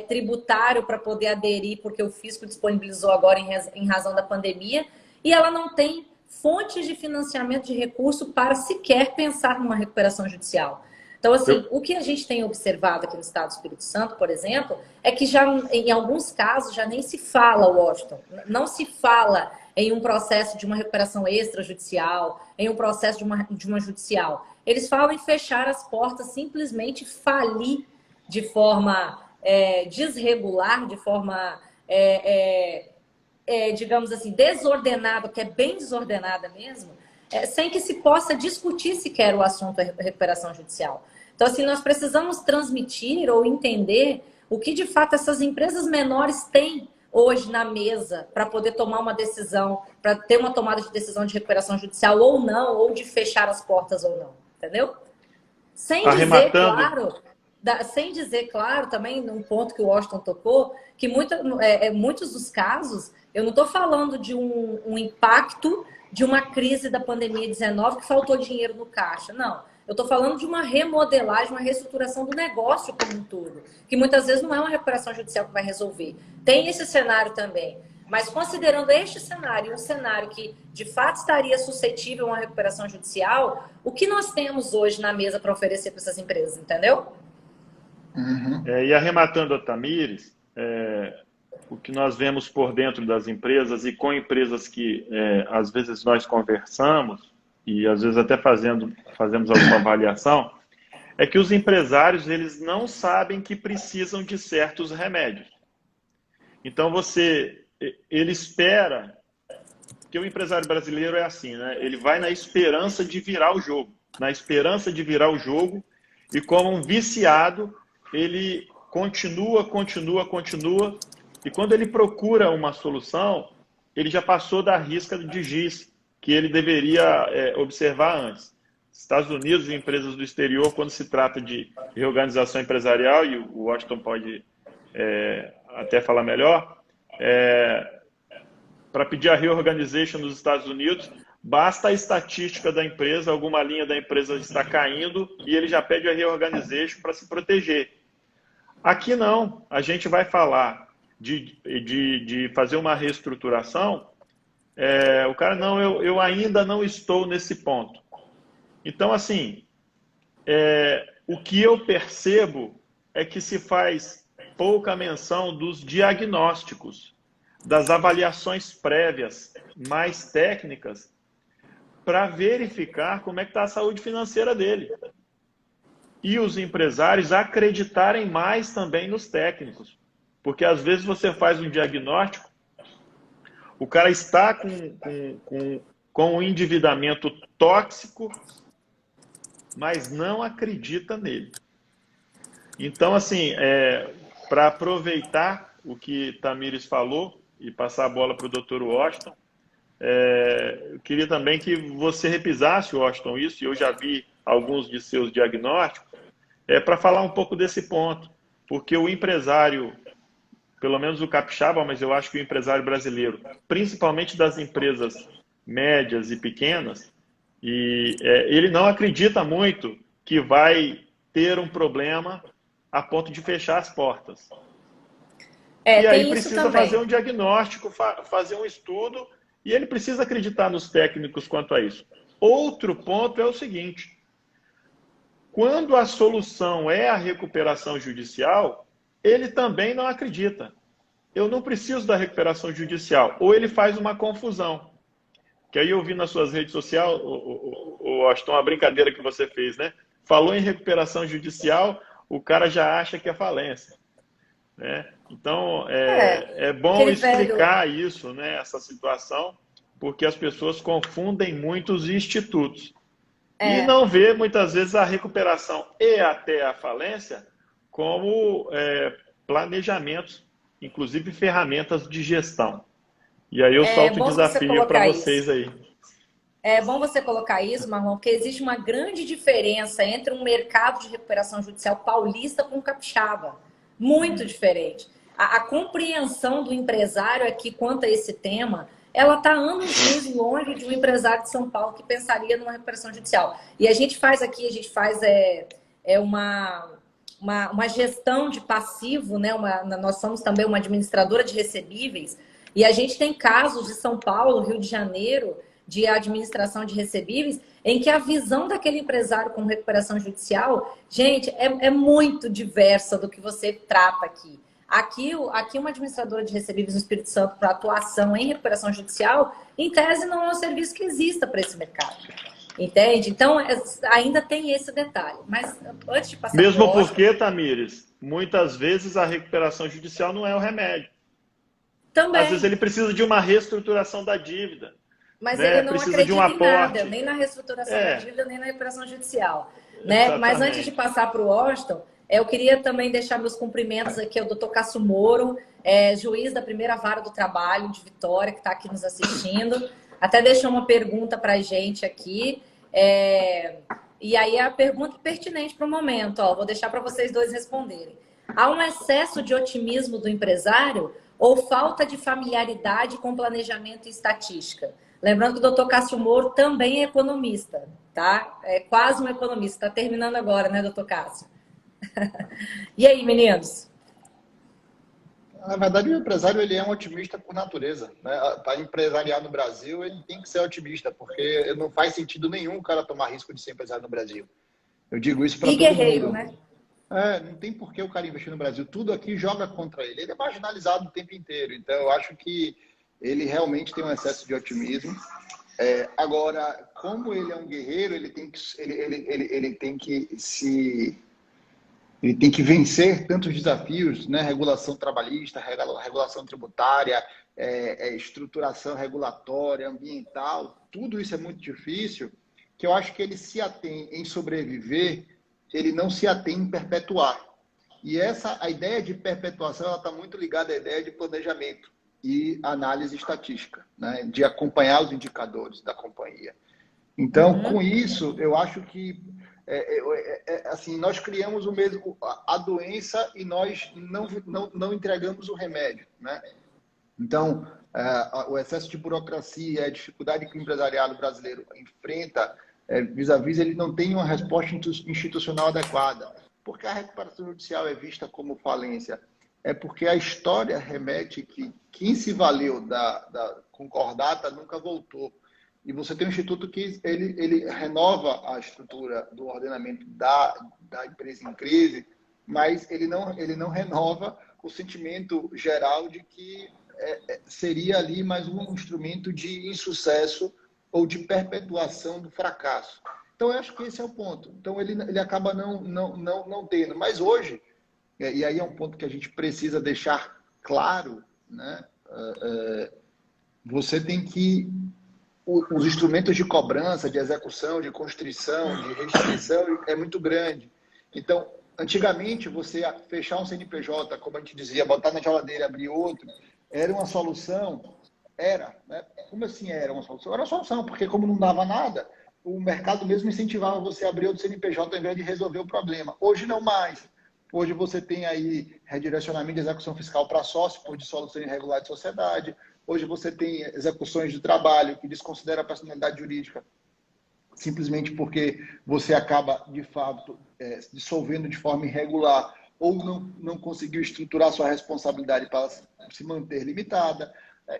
A: tributário para poder aderir, porque o fisco disponibilizou agora em razão da pandemia, e ela não tem fontes de financiamento de recurso para sequer pensar numa recuperação judicial. Então, assim, o que a gente tem observado aqui no Estado do Espírito Santo, por exemplo, é que já em alguns casos já nem se fala, Washington, não se fala em um processo de uma recuperação extrajudicial, em um processo de uma judicial. Eles falam em fechar as portas, simplesmente falir de forma desregular, de forma, digamos assim, desordenada, que é bem desordenada mesmo, sem que se possa discutir sequer o assunto da recuperação judicial. Então, assim, nós precisamos transmitir ou entender o que, de fato, essas empresas menores têm hoje na mesa para poder tomar uma decisão, para ter uma tomada de decisão de recuperação judicial ou não, ou de fechar as portas ou não, entendeu? Sem dizer, claro, também num ponto que o Washington tocou, que muitos dos casos, eu não estou falando de um impacto de uma crise da pandemia 19 que faltou dinheiro no caixa, não. Eu estou falando de uma remodelagem, uma reestruturação do negócio como um todo, que muitas vezes não é uma recuperação judicial que vai resolver. Tem esse cenário também. Mas considerando este cenário, um cenário que de fato estaria suscetível a uma recuperação judicial, o que nós temos hoje na mesa para oferecer para essas empresas, entendeu?
B: Uhum. E arrematando a Tamires, o que nós vemos por dentro das empresas e com empresas que às vezes nós conversamos e às vezes até fazemos alguma avaliação, é que os empresários eles não sabem que precisam de certos remédios. Então ele espera, que o empresário brasileiro é assim, né? Ele vai na esperança de virar o jogo, e como um viciado ele continua, e quando ele procura uma solução, ele já passou da risca de giz, que ele deveria observar antes. Estados Unidos e empresas do exterior, quando se trata de reorganização empresarial, e o Washington pode até falar melhor, para pedir a reorganization nos Estados Unidos, basta a estatística da empresa, alguma linha da empresa está caindo, e ele já pede a reorganization para se proteger. Aqui não, a gente vai falar de fazer uma reestruturação, o cara, não, eu ainda não estou nesse ponto. Então, assim, o que eu percebo é que se faz pouca menção dos diagnósticos, das avaliações prévias mais técnicas, para verificar como é que está a saúde financeira dele. E os empresários acreditarem mais também nos técnicos. Porque às vezes você faz um diagnóstico, o cara está com um endividamento tóxico, mas não acredita nele. Então, assim, para aproveitar o que Tamires falou e passar a bola para o Dr. Washington, eu queria também que você repisasse, Washington, isso, e eu já vi alguns de seus diagnósticos, para falar um pouco desse ponto, porque o empresário pelo menos o capixaba, mas eu acho que o empresário brasileiro, principalmente das empresas médias e pequenas, ele não acredita muito que vai ter um problema a ponto de fechar as portas. E aí
A: Tem isso
B: precisa
A: também.
B: fazer um diagnóstico, fazer um estudo, e ele precisa acreditar nos técnicos quanto a isso. Outro ponto é o seguinte: quando a solução é a recuperação judicial, ele também não acredita. Eu não preciso da recuperação judicial. Ou ele faz uma confusão. Que aí eu vi nas suas redes sociais, Washington, uma brincadeira que você fez, né? Falou em recuperação judicial, o cara já acha que é falência. Né? Então, é bom explicar isso, né? Essa situação, porque as pessoas confundem muito os institutos. E não vê, muitas vezes, a recuperação e até a falência como planejamentos, inclusive ferramentas de gestão. E aí eu solto o desafio para vocês aí.
A: É bom você colocar isso, Marlon, porque existe uma grande diferença entre um mercado de recuperação judicial paulista com capixaba. Muito diferente. A compreensão do empresário aqui quanto a esse tema, ela está anos-luz longe de um empresário de São Paulo que pensaria numa recuperação judicial. E a gente faz uma gestão de passivo, né? Nós somos também uma administradora de recebíveis, e a gente tem casos de São Paulo, Rio de Janeiro, de administração de recebíveis, em que a visão daquele empresário com recuperação judicial, gente, é muito diversa do que você trata aqui. Aqui uma administradora de recebíveis no Espírito Santo para atuação em recuperação judicial, em tese, não é um serviço que exista para esse mercado. Entende? Então, ainda tem esse detalhe. Mas antes de passar
B: mesmo porque, Tamires, muitas vezes a recuperação judicial não é o remédio.
A: Também.
B: Às vezes ele precisa de uma reestruturação da dívida.
A: Mas
B: né?
A: ele não
B: Precisa
A: acredita
B: de um
A: em nada,
B: aporte.
A: nem na reestruturação da dívida, nem na recuperação judicial. Né? Mas antes de passar para o Washington, eu queria também deixar meus cumprimentos aqui ao doutor Cássio Moro, juiz da primeira vara do trabalho de Vitória, que está aqui nos assistindo. Até deixou uma pergunta para a gente aqui. E aí a pergunta pertinente para o momento, vou deixar para vocês dois responderem. Há um excesso de otimismo do empresário ou falta de familiaridade com planejamento e estatística? Lembrando que o doutor Cássio Moro também é economista, tá? É quase um economista. Está terminando agora, né, doutor Cássio? E aí, meninos?
C: Na verdade, o empresário ele é um otimista por natureza. Né? Para empresariar no Brasil, ele tem que ser otimista, porque não faz sentido nenhum o cara tomar risco de ser empresário no Brasil. Eu digo isso para todo
A: guerreiro,
C: mundo.
A: Né?
C: Não tem por que o cara investir no Brasil. Tudo aqui joga contra ele. Ele é marginalizado o tempo inteiro. Então, eu acho que ele realmente tem um excesso de otimismo. Agora, como ele é um guerreiro, ele tem que vencer tantos desafios, né? Regulação trabalhista, regulação tributária, estruturação regulatória, ambiental. Tudo isso é muito difícil, que eu acho que ele se atém em sobreviver, ele não se atém em perpetuar. E a ideia de perpetuação está muito ligada à ideia de planejamento e análise estatística, né? De acompanhar os indicadores da companhia. Então, com isso, eu acho que assim, nós criamos a doença e nós não entregamos o remédio, né? Então, o excesso de burocracia, a dificuldade que o empresariado brasileiro enfrenta vis-à-vis, ele não tem uma resposta institucional adequada. Por que a recuperação judicial é vista como falência? É porque a história remete que quem se valeu da concordata nunca voltou. E você tem um instituto que ele renova a estrutura do ordenamento da empresa em crise, mas ele não renova o sentimento geral de que seria ali mais um instrumento de insucesso ou de perpetuação do fracasso. Então, eu acho que esse é o ponto. Então, ele acaba não tendo. Mas hoje, e aí é um ponto que a gente precisa deixar claro, né? Você tem que... Os instrumentos de cobrança, de execução, de constrição, de restrição é muito grande. Então, antigamente, você fechar um CNPJ, como a gente dizia, botar na geladeira e abrir outro, era uma solução? Era. Né? Como assim era uma solução? Era uma solução, porque como não dava nada, o mercado mesmo incentivava você a abrir outro CNPJ ao invés de resolver o problema. Hoje não mais. Hoje você tem aí redirecionamento de execução fiscal para sócio por dissolução irregular de sociedade. Hoje você tem execuções de trabalho que desconsidera a personalidade jurídica simplesmente porque você acaba, de fato, dissolvendo de forma irregular ou não conseguiu estruturar sua responsabilidade para se manter limitada.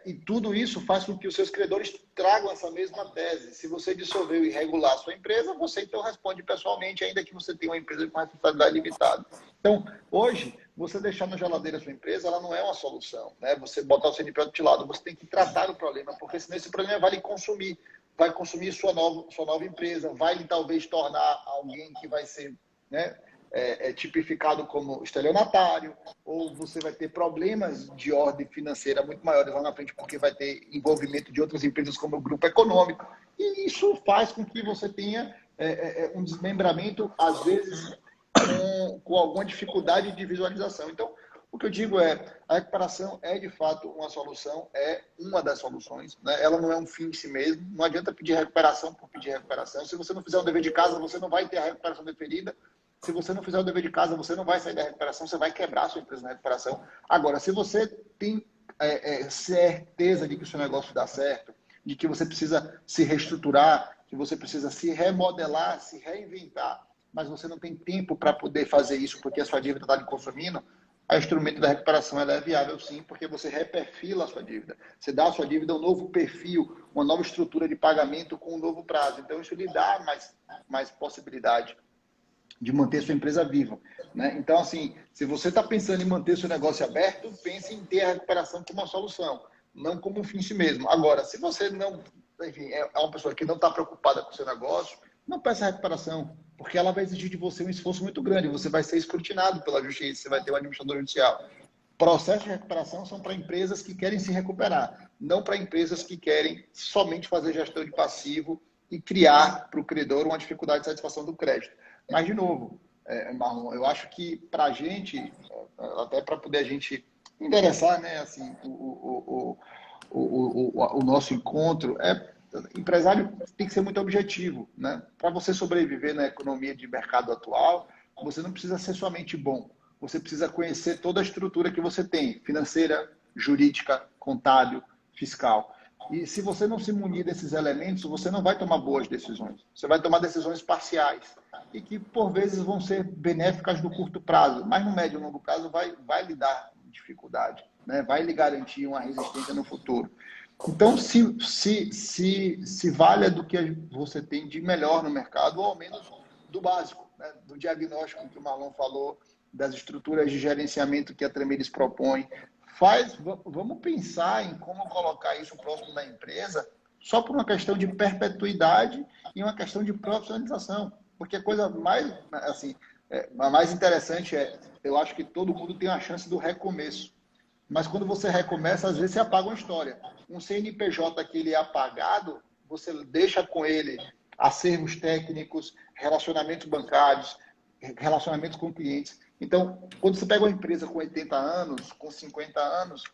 C: E tudo isso faz com que os seus credores tragam essa mesma tese. Se você dissolveu irregular a sua empresa, você então responde pessoalmente, ainda que você tenha uma empresa com responsabilidade limitada. Então, hoje, você deixar na geladeira a sua empresa, ela não é uma solução, né? Você botar o CNPJ de lado, você tem que tratar o problema, porque senão esse problema vai lhe consumir. Vai consumir sua nova empresa, vai lhe talvez tornar alguém que vai ser, né, tipificado como estelionatário, ou você vai ter problemas de ordem financeira muito maiores lá na frente, porque vai ter envolvimento de outras empresas como o grupo econômico. E isso faz com que você tenha um desmembramento, às vezes, com alguma dificuldade de visualização. Então, o que eu digo a recuperação é, de fato, uma solução, é uma das soluções, né? Ela não é um fim em si mesmo, não adianta pedir recuperação por pedir recuperação. Se você não fizer o dever de casa, você não vai ter a recuperação deferida. Se você não fizer o dever de casa, você não vai sair da recuperação, você vai quebrar a sua empresa na recuperação. Agora, se você tem certeza de que o seu negócio dá certo, de que você precisa se reestruturar, que você precisa se remodelar, se reinventar, mas você não tem tempo para poder fazer isso porque a sua dívida está lhe consumindo, o instrumento da recuperação é viável sim, porque você reperfila a sua dívida. Você dá à sua dívida um novo perfil, uma nova estrutura de pagamento com um novo prazo. Então, isso lhe dá mais possibilidade de manter sua empresa viva, né? Então, assim, se você está pensando em manter seu negócio aberto, pense em ter a recuperação como uma solução, não como um fim em si mesmo. Agora, se você não, enfim, é uma pessoa que não está preocupada com o seu negócio, não peça a recuperação, porque ela vai exigir de você um esforço muito grande, você vai ser escrutinado pela justiça, você vai ter um administrador judicial. Processos de recuperação são para empresas que querem se recuperar, não para empresas que querem somente fazer gestão de passivo e criar para o credor uma dificuldade de satisfação do crédito. Mas, de novo, Marlon, eu acho que para a gente, até para poder a gente endereçar, né, assim, o nosso encontro, empresário tem que ser muito objetivo, né? Para você sobreviver na economia de mercado atual, você não precisa ser somente bom, você precisa conhecer toda a estrutura que você tem, financeira, jurídica, contábil, fiscal. E se você não se munir desses elementos, você não vai tomar boas decisões. Você vai tomar decisões parciais e que, por vezes, vão ser benéficas no curto prazo, mas no médio e longo prazo vai lhe dar dificuldade, né? Vai lhe garantir uma resistência no futuro. Então, se valha do que você tem de melhor no mercado, ou ao menos do básico, né? Do diagnóstico que o Marlon falou, das estruturas de gerenciamento que a Tremedis propõe. Vamos pensar em como colocar isso próximo da empresa, só por uma questão de perpetuidade e uma questão de profissionalização. Porque a coisa mais, assim, a mais interessante eu acho que todo mundo tem a chance do recomeço. Mas quando você recomeça, às vezes você apaga uma história. Um CNPJ que ele é apagado, você deixa com ele acervos técnicos, relacionamentos bancários, relacionamentos com clientes. Então, quando você pega uma empresa com 80 anos, com 50 anos,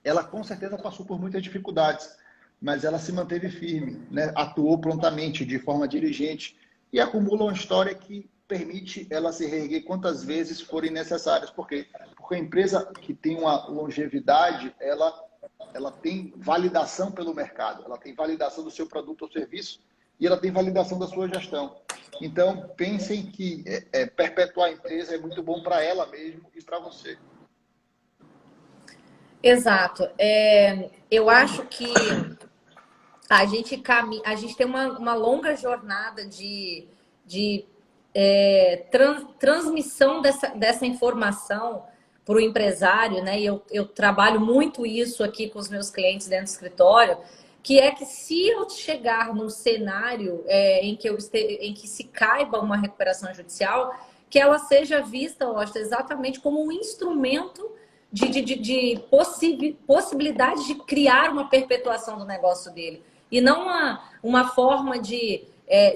C: ela com certeza passou por muitas dificuldades, mas ela se manteve firme, né? Atuou prontamente, de forma diligente, e acumula uma história que permite ela se reerguer quantas vezes forem necessárias. Por quê? Porque a empresa que tem uma longevidade, ela tem validação pelo mercado, ela tem validação do seu produto ou serviço e ela tem validação da sua gestão. Então, pensem que perpetuar a empresa é muito bom para ela mesmo e para você.
A: Exato. Eu acho que a gente tem uma longa jornada de transmissão dessa informação para o empresário, né? E eu trabalho muito isso aqui com os meus clientes dentro do escritório, que é que se eu chegar num cenário em que se caiba uma recuperação judicial, que ela seja vista, Osta, exatamente como um instrumento de possibilidade de criar uma perpetuação do negócio dele. E não uma forma de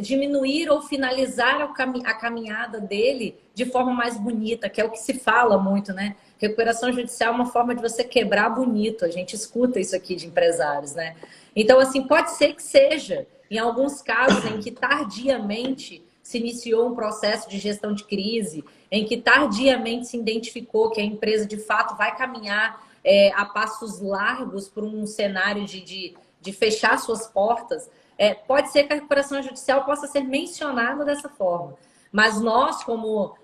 A: diminuir ou finalizar a caminhada dele de forma mais bonita, que é o que se fala muito, né? Recuperação judicial é uma forma de você quebrar bonito. A gente escuta isso aqui de empresários, né? Então, assim, pode ser que seja, em alguns casos em que tardiamente se iniciou um processo de gestão de crise em que tardiamente se identificou que a empresa de fato vai caminhar a passos largos por um cenário de fechar suas portas, pode ser que a recuperação judicial possa ser mencionada dessa forma. Mas nós, como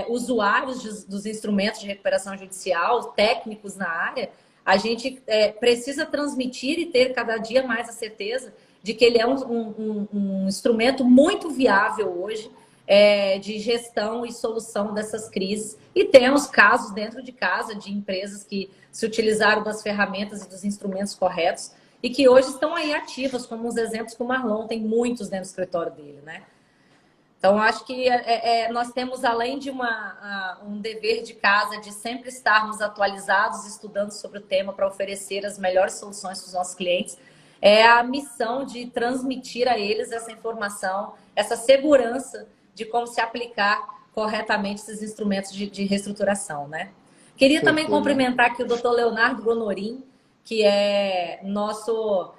A: usuários dos instrumentos de recuperação judicial, técnicos na área, a gente precisa transmitir e ter cada dia mais a certeza de que ele é um instrumento muito viável hoje de gestão e solução dessas crises. E temos casos dentro de casa de empresas que se utilizaram das ferramentas e dos instrumentos corretos e que hoje estão aí ativas, como os exemplos que o Marlon tem muitos dentro do escritório dele, né? Então, acho que nós temos, além de um dever de casa de sempre estarmos atualizados, estudando sobre o tema para oferecer as melhores soluções para os nossos clientes, a missão de transmitir a eles essa informação, essa segurança de como se aplicar corretamente esses instrumentos de reestruturação, né? Queria também cumprimentar aqui o Dr. Leonardo Gonorim, que é nosso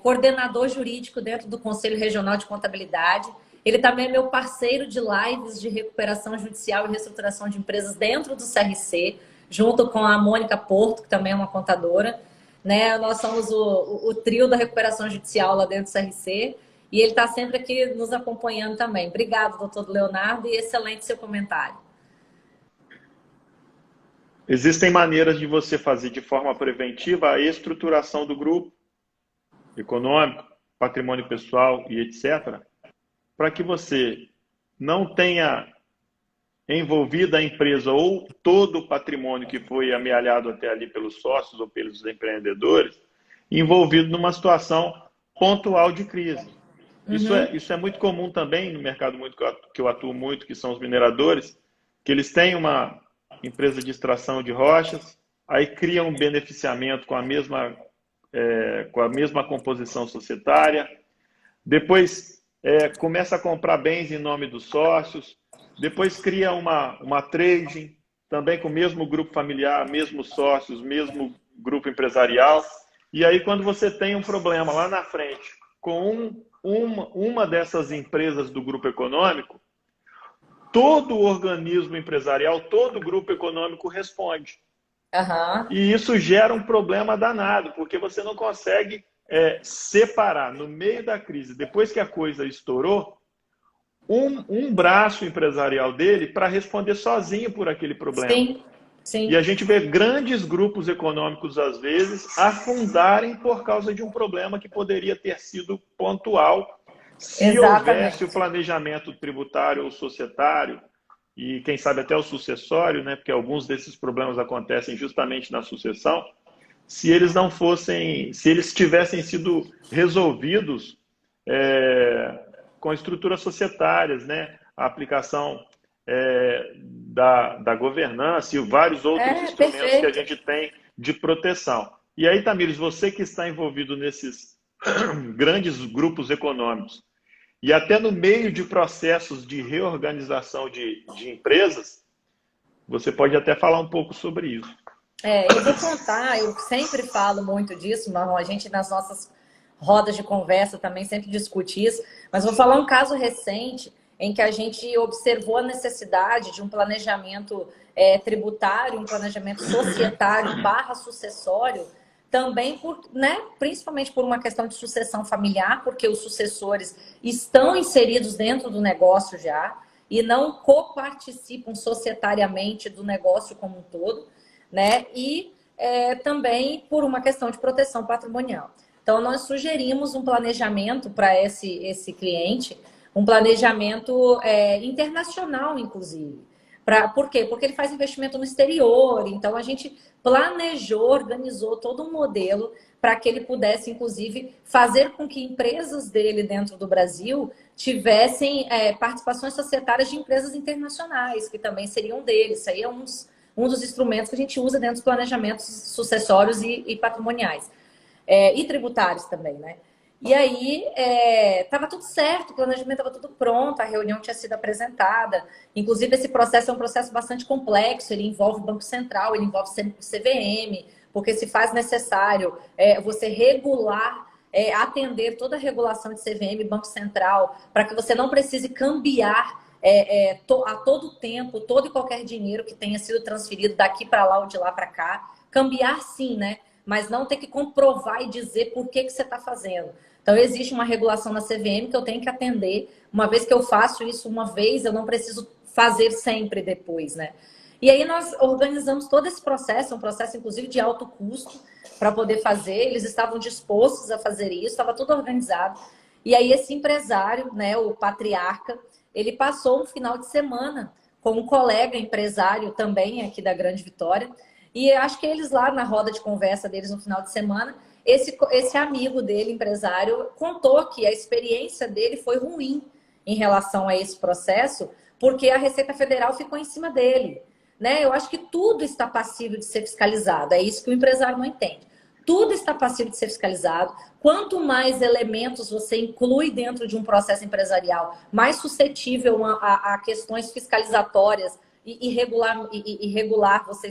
A: coordenador jurídico dentro do Conselho Regional de Contabilidade. Ele também é meu parceiro de lives de recuperação judicial e reestruturação de empresas dentro do CRC, junto com a Mônica Porto, que também é uma contadora, né? Nós somos o trio da recuperação judicial lá dentro do CRC e ele está sempre aqui nos acompanhando também. Obrigado, doutor Leonardo, e excelente seu comentário.
B: Existem maneiras de você fazer de forma preventiva a estruturação do grupo econômico, patrimônio pessoal e etc., para que você não tenha envolvido a empresa ou todo o patrimônio que foi amealhado até ali pelos sócios ou pelos empreendedores, envolvido numa situação pontual de crise. Isso é muito comum também no mercado que eu atuo muito, que são os mineradores, que eles têm uma empresa de extração de rochas, aí criam um beneficiamento com a mesma composição societária, depois começa a comprar bens em nome dos sócios, depois cria uma trading, também com o mesmo grupo familiar, mesmos sócios, mesmo grupo empresarial. E aí, quando você tem um problema lá na frente com uma dessas empresas do grupo econômico, todo o organismo empresarial, todo o grupo econômico responde. E isso gera um problema danado, porque você não consegue separar no meio da crise, depois que a coisa estourou, um braço empresarial dele para responder sozinho por aquele problema.
A: Sim, sim.
B: E a gente vê grandes grupos econômicos, às vezes, afundarem por causa de um problema que poderia ter sido pontual se houvesse o planejamento tributário ou societário e, quem sabe, até o sucessório, né? Porque alguns desses problemas acontecem justamente na sucessão. Se eles tivessem sido resolvidos com estruturas societárias, né? A aplicação da governança e vários outros instrumentos que a gente tem de proteção. E aí, Tamires, você que está envolvido nesses grandes grupos econômicos e até no meio de processos de reorganização de empresas, você pode até falar um pouco sobre isso.
A: Eu vou contar, eu sempre falo muito disso, Marlon, a gente nas nossas rodas de conversa também sempre discute isso, mas vou falar um caso recente em que a gente observou a necessidade de um planejamento tributário, um planejamento societário / sucessório, também principalmente por uma questão de sucessão familiar, porque os sucessores estão inseridos dentro do negócio já e não coparticipam societariamente do negócio como um todo, né? E também por uma questão de proteção patrimonial. Então, nós sugerimos um planejamento para esse cliente, um planejamento internacional, inclusive. Por quê? Porque ele faz investimento no exterior, então a gente planejou, organizou todo um modelo para que ele pudesse, inclusive, fazer com que empresas dele dentro do Brasil tivessem participações societárias de empresas internacionais, que também seriam deles. Isso aí é um dos instrumentos que a gente usa dentro dos planejamentos sucessórios e patrimoniais. E tributários também, né? E aí, estava tudo certo, o planejamento estava tudo pronto, a reunião tinha sido apresentada. Inclusive, esse processo é um processo bastante complexo, ele envolve Banco Central, ele envolve CVM, porque se faz necessário você regular, atender toda a regulação de CVM, Banco Central, para que você não precise cambiar a todo tempo, todo e qualquer dinheiro que tenha sido transferido daqui para lá ou de lá para cá. Cambiar sim, né? Mas não ter que comprovar e dizer por que você está fazendo. Então, existe uma regulação na CVM que eu tenho que atender. Uma vez que eu faço isso uma vez, eu não preciso fazer sempre depois, né? E aí nós organizamos todo esse processo, um processo inclusive de alto custo para poder fazer. Eles estavam dispostos a fazer isso, estava tudo organizado. E aí esse empresário, né, o patriarca, ele passou um final de semana com um colega empresário também aqui da Grande Vitória. E acho que eles lá na roda de conversa deles no final de semana, esse amigo dele, empresário, contou que a experiência dele foi ruim em relação a esse processo, porque a Receita Federal ficou em cima dele. Né? Eu acho que tudo está passível de ser fiscalizado. É isso que o empresário não entende. Tudo está passível de ser fiscalizado. Quanto mais elementos você inclui dentro de um processo empresarial, mais suscetível a questões fiscalizatórias e irregular você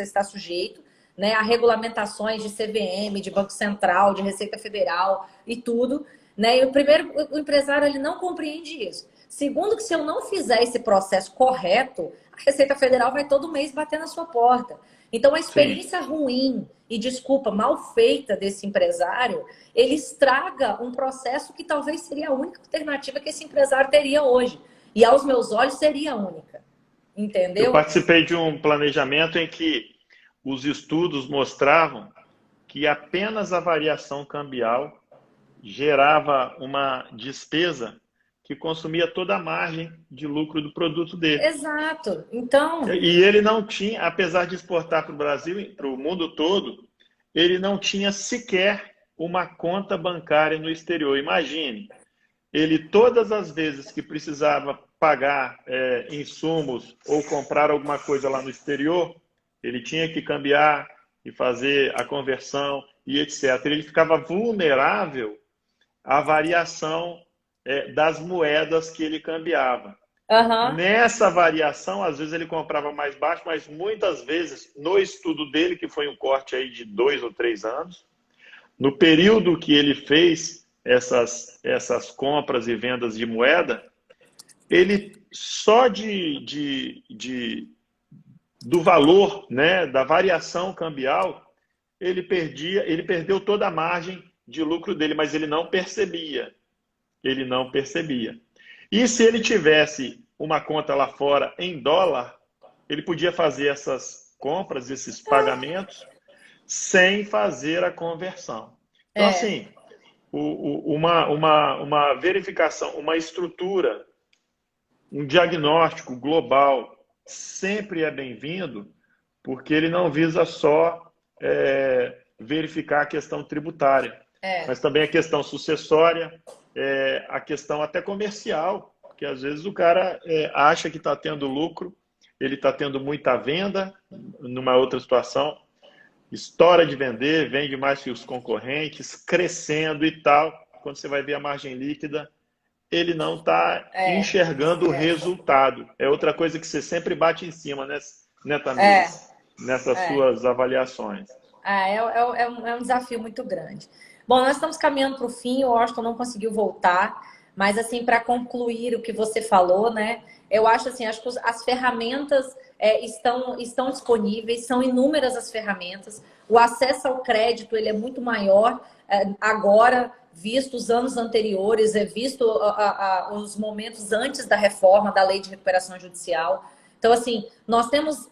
A: está sujeito, né? A regulamentações de CVM, de Banco Central, de Receita Federal e tudo. Né? E o empresário ele não compreende isso. Segundo, que se eu não fizer esse processo correto, a Receita Federal vai todo mês bater na sua porta. Então, a experiência ruim e, desculpa, mal feita desse empresário, ele estraga um processo que talvez seria a única alternativa que esse empresário teria hoje. E, aos meus olhos, seria a única. Entendeu?
B: Eu participei de um planejamento em que os estudos mostravam que apenas a variação cambial gerava uma despesa que consumia toda a margem de lucro do produto dele.
A: Exato. Então...
B: E ele não tinha, apesar de exportar para o Brasil, para o mundo todo, ele não tinha sequer uma conta bancária no exterior. Imagine, ele todas as vezes que precisava pagar insumos ou comprar alguma coisa lá no exterior, ele tinha que cambiar e fazer a conversão e etc. Ele ficava vulnerável à variação das moedas que ele cambiava.
A: Uhum.
B: Nessa variação, às vezes ele comprava mais baixo, mas muitas vezes, no estudo dele, que foi um corte aí de 2 ou 3 anos, no período que ele fez essas compras e vendas de moeda, ele só do valor, né, da variação cambial, ele perdeu toda a margem de lucro dele, mas ele não percebia. Ele não percebia. E se ele tivesse uma conta lá fora em dólar, ele podia fazer essas compras, esses pagamentos, sem fazer a conversão. Então, assim, uma verificação, uma estrutura, um diagnóstico global sempre é bem-vindo, porque ele não visa só verificar a questão tributária, mas também a questão sucessória, a questão até comercial, porque às vezes o cara acha que está tendo lucro, ele está tendo muita venda, numa outra situação, estoura de vender, vende mais que os concorrentes, crescendo e tal. Quando você vai ver a margem líquida, ele não está enxergando o resultado. É outra coisa que você sempre bate em cima, né, Tamires? Nessas suas avaliações.
A: É um desafio muito grande. Bom, nós estamos caminhando para o fim, o Washington não conseguiu voltar, mas assim, para concluir o que você falou, né? Eu acho assim, acho que as ferramentas estão disponíveis, são inúmeras as ferramentas. O acesso ao crédito ele é muito maior agora, visto os anos anteriores, visto os momentos antes da reforma da Lei de Recuperação Judicial. Então, assim, nós temos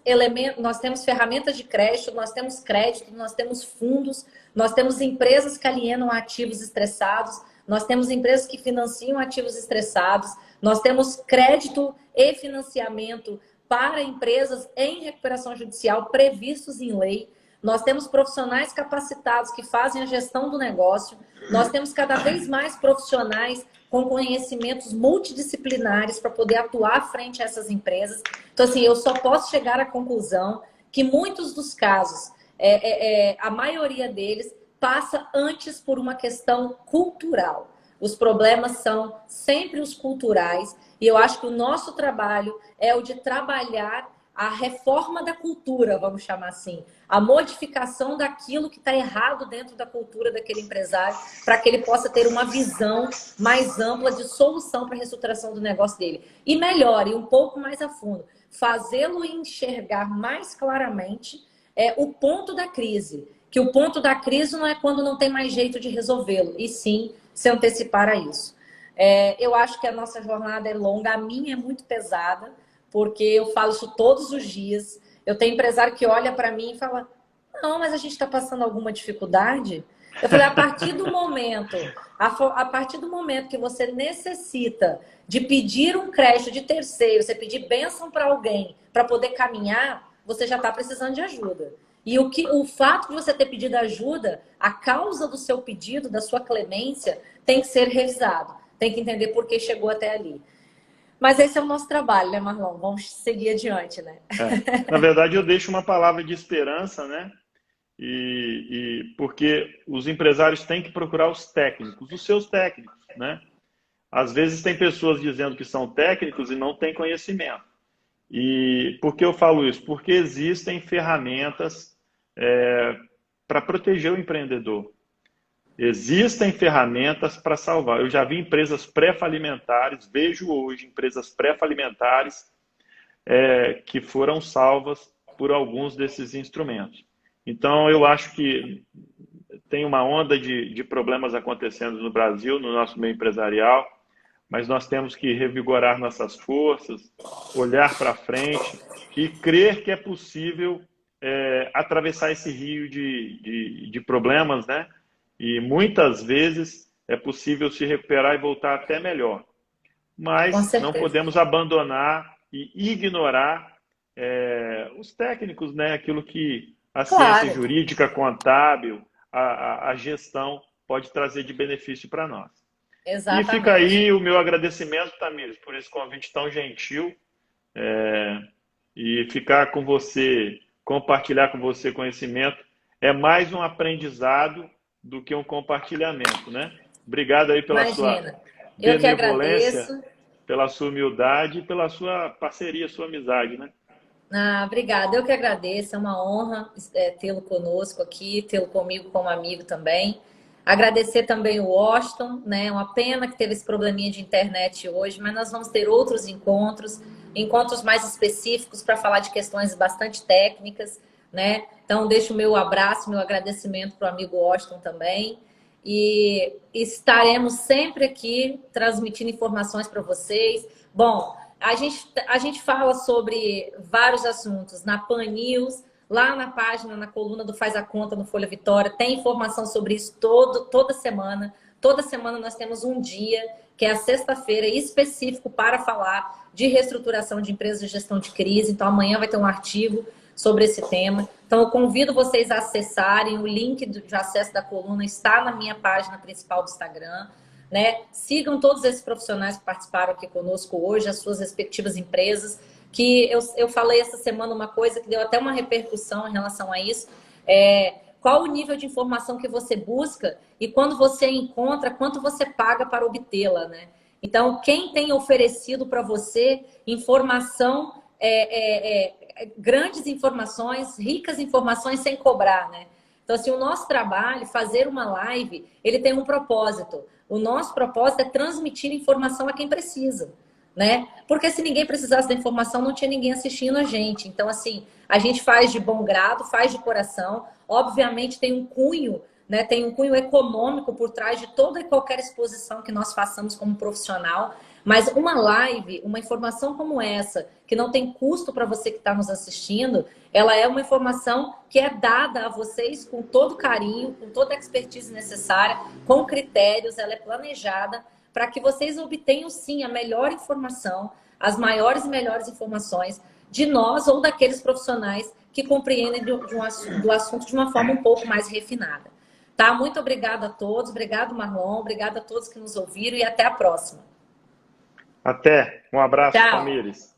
A: ferramentas de crédito, nós temos crédito, nós temos fundos, nós temos empresas que alienam ativos estressados, nós temos empresas que financiam ativos estressados, nós temos crédito e financiamento para empresas em recuperação judicial previstos em lei. Nós temos profissionais capacitados que fazem a gestão do negócio. Nós temos cada vez mais profissionais com conhecimentos multidisciplinares para poder atuar frente a essas empresas. Então, assim, eu só posso chegar à conclusão que muitos dos casos, a maioria deles, passa antes por uma questão cultural. Os problemas são sempre os culturais. E eu acho que o nosso trabalho é o de trabalhar a reforma da cultura, vamos chamar assim, a modificação daquilo que está errado dentro da cultura daquele empresário, para que ele possa ter uma visão mais ampla de solução para a reestruturação do negócio dele. E melhor, e um pouco mais a fundo, fazê-lo enxergar mais claramente o ponto da crise. Que o ponto da crise não é quando não tem mais jeito de resolvê-lo, e sim se antecipar a isso. Eu acho que a nossa jornada é longa, a minha é muito pesada, porque eu falo isso todos os dias. Eu tenho empresário que olha para mim e fala, não, mas a gente está passando alguma dificuldade? Eu falei, a partir do momento que você necessita de pedir um crédito de terceiro, você pedir bênção para alguém para poder caminhar, você já está precisando de ajuda. E o fato de você ter pedido ajuda, a causa do seu pedido, da sua clemência, tem que ser revisado. Tem que entender por que chegou até ali. Mas esse é o nosso trabalho, né, Marlon? Vamos seguir adiante, né?
B: Na verdade, eu deixo uma palavra de esperança, né? Porque os empresários têm que procurar os técnicos, os seus técnicos, né? Às vezes tem pessoas dizendo que são técnicos e não têm conhecimento. E por que eu falo isso? Porque existem ferramentas para proteger o empreendedor. Existem ferramentas para salvar. Eu já vi empresas pré-falimentares, vejo hoje empresas pré-falimentares que foram salvas por alguns desses instrumentos. Então, eu acho que tem uma onda de problemas acontecendo no Brasil, no nosso meio empresarial, mas nós temos que revigorar nossas forças, olhar para frente e crer que é possível atravessar esse rio de problemas, né? E muitas vezes é possível se recuperar e voltar até melhor. Mas não podemos abandonar e ignorar os técnicos, né? Aquilo que a ciência jurídica, contábil, a gestão pode trazer de benefício para nós.
A: Exatamente.
B: E fica aí o meu agradecimento, Tamires, por esse convite tão gentil. E ficar com você, compartilhar com você conhecimento, é mais um aprendizado do que um compartilhamento, né? Obrigado aí pela sua benevolência, pela sua humildade e pela sua parceria, sua amizade, né?
A: Obrigada, eu que agradeço, é uma honra tê-lo conosco aqui, tê-lo comigo como amigo também. Agradecer também o Washington, né? Uma pena que teve esse probleminha de internet hoje, mas nós vamos ter outros encontros mais específicos para falar de questões bastante técnicas, né? Então, deixo o meu abraço, meu agradecimento para o amigo Washington também. E estaremos sempre aqui transmitindo informações para vocês. Bom, a gente fala sobre vários assuntos na Pan News, lá na página, na coluna do Faz a Conta no Folha Vitória, tem informação sobre isso toda semana. Toda semana nós temos um dia, que é a sexta-feira, específico para falar de reestruturação de empresas de gestão de crise. Então, amanhã vai ter um artigo sobre esse tema. Então, eu convido vocês a acessarem. O link de acesso da coluna está na minha página principal do Instagram. Né? Sigam todos esses profissionais que participaram aqui conosco hoje, as suas respectivas empresas, que eu falei essa semana uma coisa que deu até uma repercussão em relação a isso. Qual o nível de informação que você busca e quando você encontra, quanto você paga para obtê-la, né? Então, quem tem oferecido para você informação, grandes informações, ricas informações sem cobrar, né? Então, assim, o nosso trabalho, fazer uma live, ele tem um propósito. O nosso propósito é transmitir informação a quem precisa, né? Porque se ninguém precisasse da informação, não tinha ninguém assistindo a gente. Então, assim, a gente faz de bom grado, faz de coração. Obviamente tem um cunho, né? Tem um cunho econômico por trás de toda e qualquer exposição que nós façamos como profissional. Mas uma live, uma informação como essa, que não tem custo para você que está nos assistindo, ela é uma informação que é dada a vocês com todo carinho, com toda a expertise necessária, com critérios, ela é planejada para que vocês obtenham, sim, a melhor informação, as maiores e melhores informações de nós ou daqueles profissionais que compreendem do assunto de uma forma um pouco mais refinada. Tá? Muito obrigada a todos, obrigado, Marlon, obrigada a todos que nos ouviram e até a próxima.
B: Até. Um abraço,
A: Tchau.
B: Tamires.